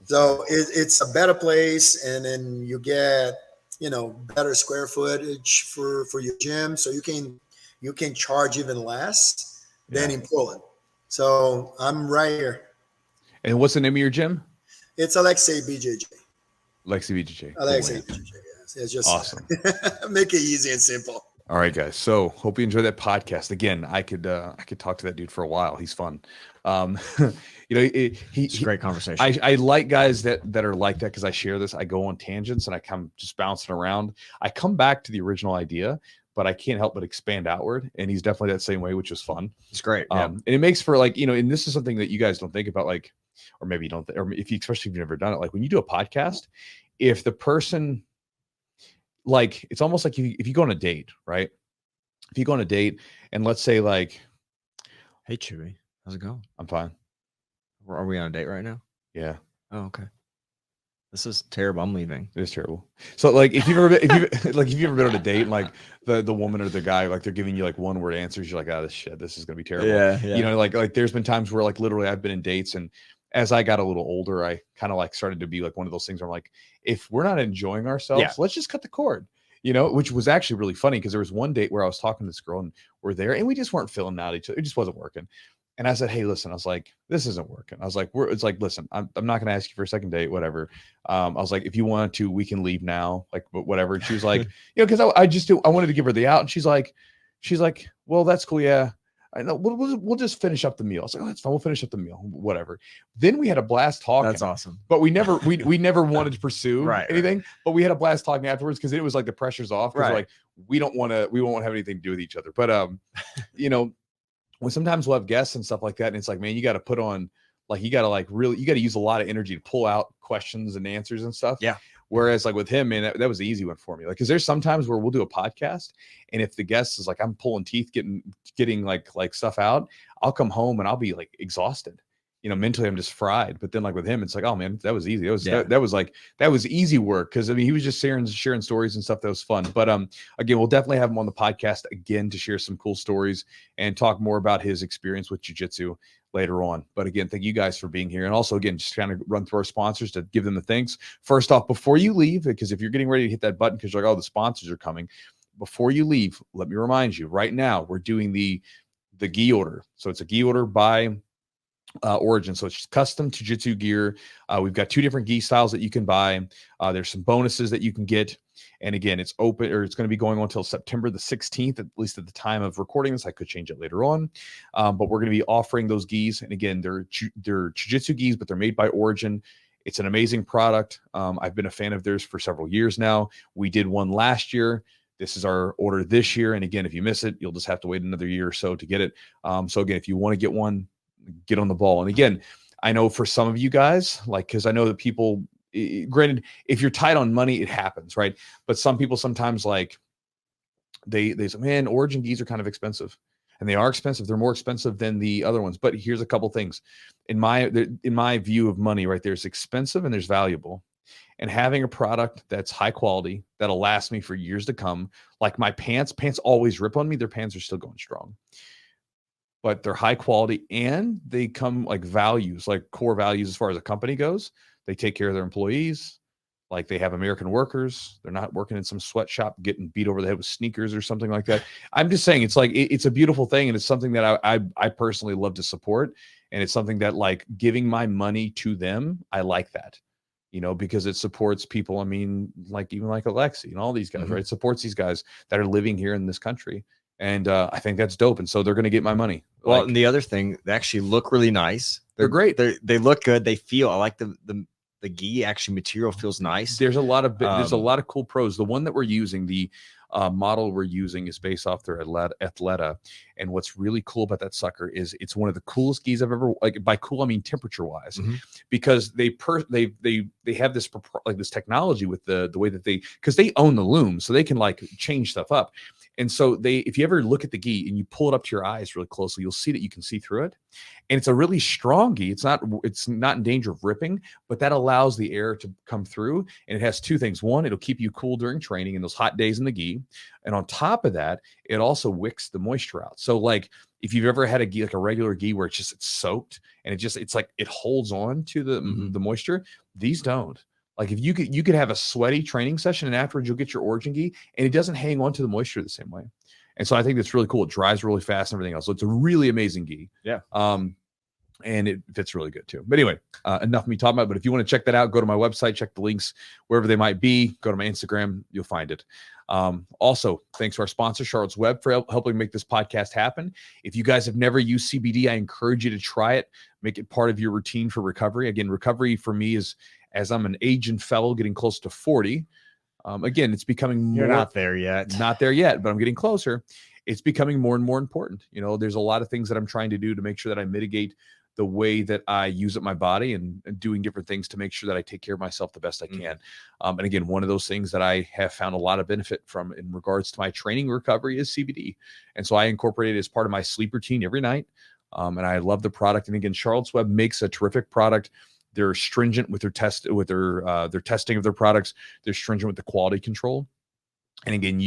So it's a better place, and then you get, you know, better square footage for your gym. So you can charge even less than in Portland. So I'm right here. And what's the name of your gym? It's Alexey BJJ. Alexey BJJ. Alexey Cool, BJJ. Yes. It's just awesome. make it easy and simple. All right, guys. So hope you enjoy that podcast. Again, I could talk to that dude for a while. He's fun. It's a great conversation. I like guys that are like that because I share this. I go on tangents and I come just bouncing around. I come back to the original idea, but I can't help but expand outward. And he's definitely that same way, which was fun. It's great. And it makes for like, and this is something that you guys don't think about, like, or maybe you don't, or if you, especially if you've never done it, like when you do a podcast, if the person, like, it's almost like if you go on a date, right? If you go on a date and let's say like, hey, Chewy, how's it going? I'm fine. Are we on a date right now? Yeah. Oh, okay. This is terrible. I'm leaving. It is terrible. So like, if you've ever been, if you've ever been on a date and like the woman or the guy, like they're giving you like one word answers, you're like, oh, this is going to be terrible. Yeah. Like there's been times where like literally I've been in dates, and as I got a little older, I kind of like started to be like one of those things where I'm like, if we're not enjoying ourselves, let's just cut the cord, which was actually really funny because there was one date where I was talking to this girl and we're there and we just weren't filling out each other. It just wasn't working. And I said, hey, listen, I was like, this isn't working. I was like, it's like, listen, I'm not going to ask you for a second date, whatever. I was like, if you want to, we can leave now, like, whatever. And she was like, because I wanted to give her the out. And she's like, well, that's cool. Yeah. I know we'll just finish up the meal. I was like, oh, that's fine. We'll finish up the meal, whatever. Then we had a blast talking. That's awesome. But we never wanted to pursue anything. Right. But we had a blast talking afterwards because it was like the pressure's off. Because like we won't have anything to do with each other. But when sometimes we'll have guests and stuff like that, and it's like, man, you got to put on, like, you got to use a lot of energy to pull out questions and answers and stuff. Yeah. Whereas like with him, man, that was the easy one for me. Like, cause there's sometimes where we'll do a podcast, and if the guest is like, I'm pulling teeth, getting like stuff out, I'll come home and I'll be like exhausted. Mentally I'm just fried. But then like with him, it's like, oh man, that was easy. That was easy work. Cause I mean, he was just sharing stories and stuff that was fun. But again, we'll definitely have him on the podcast again to share some cool stories and talk more about his experience with jiu-jitsu later on. But again, thank you guys for being here. And also again, just kind of run through our sponsors to give them the thanks. First off, before you leave, because if you're getting ready to hit that button because you're like, oh, the sponsors are coming, before you leave, let me remind you right now, we're doing the gi order. So it's a gi order by Origin. So it's custom jiu-jitsu gear. We've got 2 different gi styles that you can buy. There's some bonuses that you can get. And again, it's open, or it's going to be going on until September the 16th, at least at the time of recording this. I could change it later on. But we're going to be offering those gis. And again, they're jiu-jitsu gis, but they're made by Origin. It's an amazing product. I've been a fan of theirs for several years now. We did one last year. This is our order this year. And again, if you miss it, you'll just have to wait another year or so to get it. So again, if you want to get one, get on the ball. And again, I know for some of you guys, like, because I know that people, granted, if you're tight on money, it happens, right? But some people sometimes like they say, man, Origin gis are kind of expensive, and they are expensive. They're more expensive than the other ones. But here's a couple things in my view of money, right? There's expensive and there's valuable. And having a product that's high quality, that'll last me for years to come. Like my pants always rip on me. Their pants are still going strong. But they're high quality and they come like values, like core values as far as a company goes. They take care of their employees. Like they have American workers. They're not working in some sweatshop getting beat over the head with sneakers or something like that. I'm just saying, it's like, it's a beautiful thing. And it's something that I personally love to support. And it's something that, like, giving my money to them, I like that, because it supports people. I mean, like even like Alexey and all these guys, right? It supports these guys that are living here in this country. And I think that's dope. And so they're going to get my money. Well, and the other thing, they actually look really nice. They're great. They look good. They feel, I like the gi actually material feels nice. There's a lot of cool pros. The one that we're using, the model we're using, is based off their Athleta. And what's really cool about that sucker is it's one of the coolest gis I've ever, like, by cool, I mean temperature wise, because they have this like this technology with the way that because they own the loom, so they can like change stuff up. And so if you ever look at the gi and you pull it up to your eyes really closely, you'll see that you can see through it. And it's a really strong gi. It's not in danger of ripping, but that allows the air to come through. And it has 2 things. One, it'll keep you cool during training in those hot days in the gi. And on top of that, it also wicks the moisture out. So like if you've ever had a gi, like a regular gi where it's soaked and it's like it holds on to the moisture, these don't. Like if you could have a sweaty training session and afterwards you'll get your Origin gi and it doesn't hang on to the moisture the same way. And so I think that's really cool. It dries really fast and everything else. So it's a really amazing gi. Yeah. And it fits really good too. But anyway, enough of me talking about it. But if you want to check that out, go to my website, check the links wherever they might be. Go to my Instagram, you'll find it. Also, thanks to our sponsor, Charlotte's Web, for helping make this podcast happen. If you guys have never used CBD, I encourage you to try it. Make it part of your routine for recovery. Again, recovery for me is, as I'm an aging fellow getting close to 40. Again, it's becoming more. You're not there yet. Not there yet, but I'm getting closer. It's becoming more and more important. You know, there's a lot of things that I'm trying to do to make sure that I mitigate the way that I use up my body, and doing different things to make sure that I take care of myself the best I can. And again, one of those things that I have found a lot of benefit from in regards to my training recovery is CBD. And so I incorporate it as part of my sleep routine every night. And I love the product. And again, Charlotte's Web makes a terrific product. They're stringent with their testing of their products. They're stringent with the quality control. And again,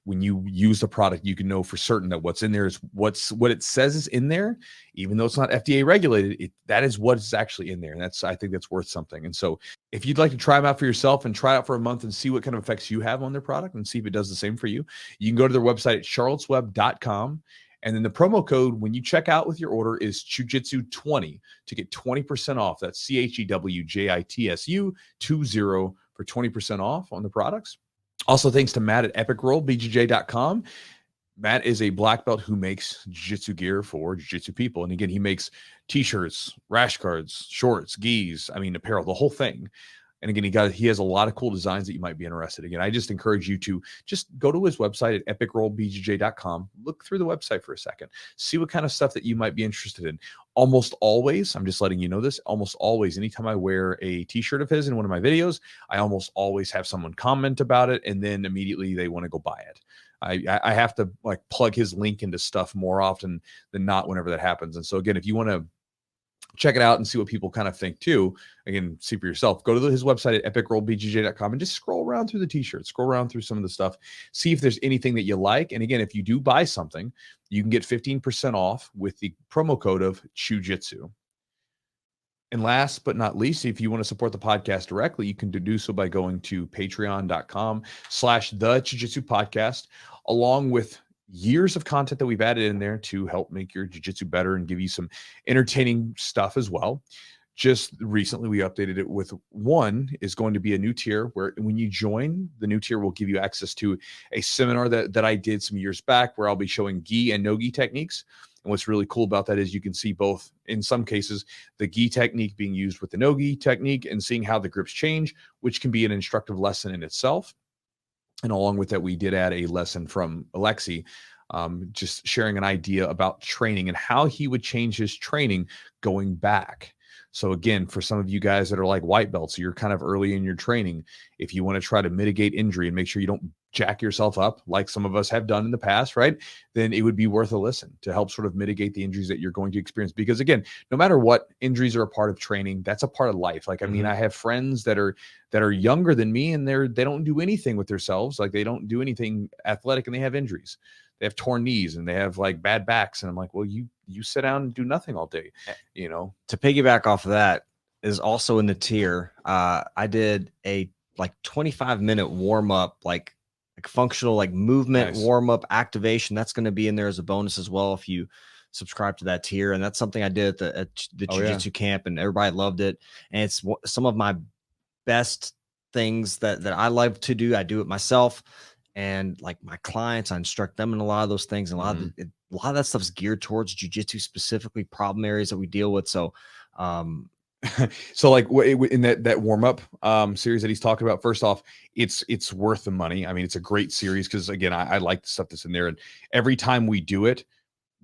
when you use the product, you can know for certain that what's in there is what it says is in there, even though it's not FDA regulated. That is what is actually in there. And I think that's worth something. And so if you'd like to try them out for yourself and try it out for a month and see what kind of effects you have on their product and see if it does the same for you, you can go to their website at charlottesweb.com. And then the promo code when you check out with your order is Chewjitsu20 to get 20% off. That's CHEWJITSU 20 for 20% off on the products. Also, thanks to Matt at epicrollbjj.com. Matt is a black belt who makes jiu-jitsu gear for jiu-jitsu people. And again, he makes t-shirts, rash guards, shorts, gis, apparel, the whole thing. And again, he has a lot of cool designs that you might be interested in. Again, I just encourage you to just go to his website at epicrollbjj.com. Look through the website for a second. See what kind of stuff that you might be interested in. Almost always, I'm just letting you know this, almost always, anytime I wear a t-shirt of his in one of my videos, I almost always have someone comment about it, and then immediately they want to go buy it. I have to like plug his link into stuff more often than not whenever that happens. And so again, if you want to check it out and see what people kind of think too, again, see for yourself, go to his website at epicrollbjj.com and just scroll around through the t-shirts, scroll around through some of the stuff, see if there's anything that you like. And again, if you do buy something, you can get 15% off with the promo code of Chewjitsu. And last but not least, if you want to support the podcast directly, you can do so by going to patreon.com/the Jiu-Jitsu podcast, along with years of content that we've added in there to help make your jiu-jitsu better and give you some entertaining stuff as well. Just recently, we updated it with one is going to be a new tier where when you join, the new tier will give you access to a seminar that I did some years back where I'll be showing gi and no-gi techniques. And what's really cool about that is you can see both, in some cases, the gi technique being used with the no-gi technique and seeing how the grips change, which can be an instructive lesson in itself. And along with that, we did add a lesson from Alexey, just sharing an idea about training and how he would change his training going back. So again, for some of you guys that are like white belts, you're kind of early in your training, if you want to try to mitigate injury and make sure you don't jack yourself up like some of us have done in the past, right? Then it would be worth a listen to help sort of mitigate the injuries that you're going to experience. Because again, no matter what, injuries are a part of training. That's a part of life. Like, I mean, I have friends that are younger than me and they don't do anything with themselves. Like they don't do anything athletic and they have injuries. They have torn knees and they have like bad backs. And I'm like, well, you sit down and do nothing all day, you know? To piggyback off of that is also in the tier. I did a like 25-minute warm up, like functional, like movement, warm up activation. That's going to be in there as a bonus as well if you subscribe to that tier. And that's something I did at the Jiu-Jitsu camp and everybody loved it. And it's some of my best things that I love to do. I do it myself. And like my clients, I instruct them in a lot of those things. And a lot of that stuff's geared towards jiu-jitsu, specifically problem areas that we deal with. So, so like in that warm up series that he's talking about, first off, it's worth the money. I mean, it's a great series because again, I like the stuff that's in there. And every time we do it,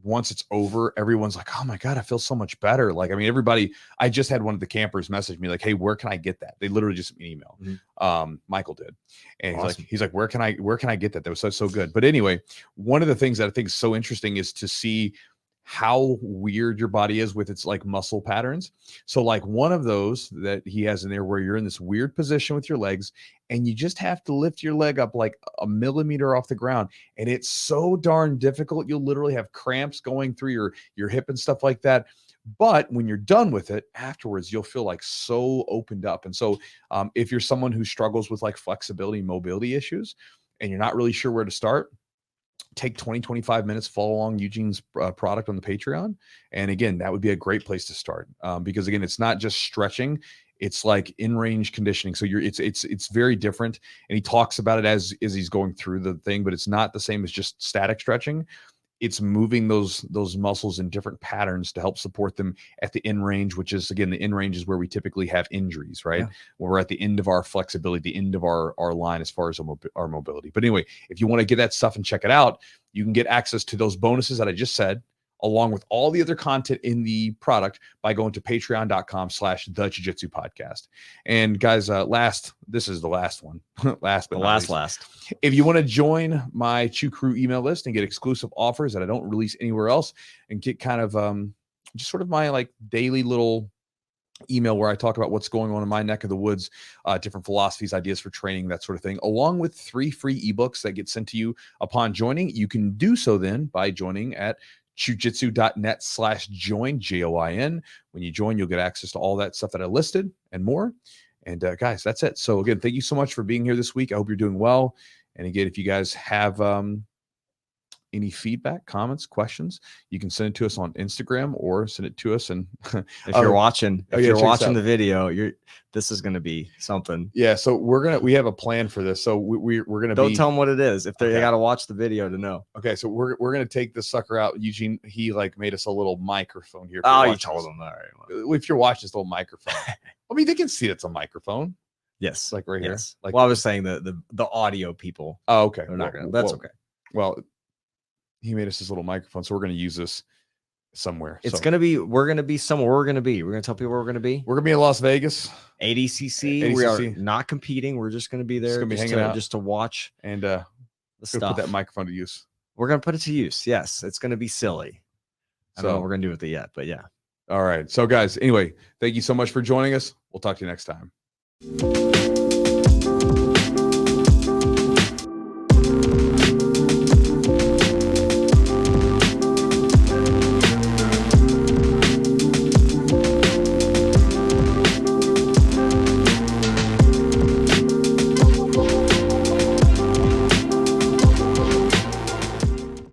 once it's over, everyone's like, oh my God, I feel so much better. Like, I mean, everybody, I just had one of the campers message me like, hey, where can I get that? They literally just sent me an email. Michael did. And he's like, where can I get that? That was so good. But anyway, one of the things that I think is so interesting is to see how weird your body is with its like muscle patterns. So like one of those that he has in there where you're in this weird position with your legs and you just have to lift your leg up like a millimeter off the ground. And it's so darn difficult. You'll literally have cramps going through your hip and stuff like that. But when you're done with it afterwards, you'll feel like so opened up. And so if you're someone who struggles with like flexibility, mobility issues, and you're not really sure where to start, take 20-25 minutes, follow along Eugene's product on the Patreon. And again, that would be a great place to start, because again, it's not just stretching, it's like in-range conditioning. So it's very different. And he talks about it as he's going through the thing, but it's not the same as just static stretching. It's moving those muscles in different patterns to help support them at the in range, which is, again, the in range is where we typically have injuries, right? Yeah. When we're at the end of our flexibility, the end of our line as far as our mobility. But anyway, if you want to get that stuff and check it out, you can get access to those bonuses that I just said, along with all the other content in the product, by going to patreon.com/the Jiu-Jitsu podcast. And guys, this is the last one. last. If you want to join my Chew Crew email list and get exclusive offers that I don't release anywhere else, and get kind of just sort of my like daily little email where I talk about what's going on in my neck of the woods, different philosophies, ideas for training, that sort of thing, along with 3 free ebooks that get sent to you upon joining, you can do so then by joining at chewjitsu.net/join, JOIN. When you join, you'll get access to all that stuff that I listed and more. And guys, that's it. So again, thank you so much for being here this week. I hope you're doing well. And again, if you guys have any feedback, comments, questions, you can send it to us on Instagram or send it to us. And if you're watching the video, this is going to be something. Yeah. So we have a plan for this. So we're going to don't tell them what it is. If they got to watch the video to know. Okay. So we're going to take this sucker out. Eugene, he like made us a little microphone here. Oh, you told them. All right. Well, if you're watching this little microphone, I mean, they can see it's a microphone. Yes. Like right here. Like, well, I was saying the audio people. Oh, okay. They're not gonna. That's okay. Well, he made us this little microphone, so we're going to use this somewhere. We're going to be somewhere. We're going to tell people where we're going to be. We're going to be in Las Vegas. ADCC. We are not competing. We're just going to be there. Just hanging out, just to watch and the stuff. Put that microphone to use. We're going to put it to use. Yes, it's going to be silly. I don't know what we're going to do with it yet, but yeah. All right. So guys, anyway, thank you so much for joining us. We'll talk to you next time.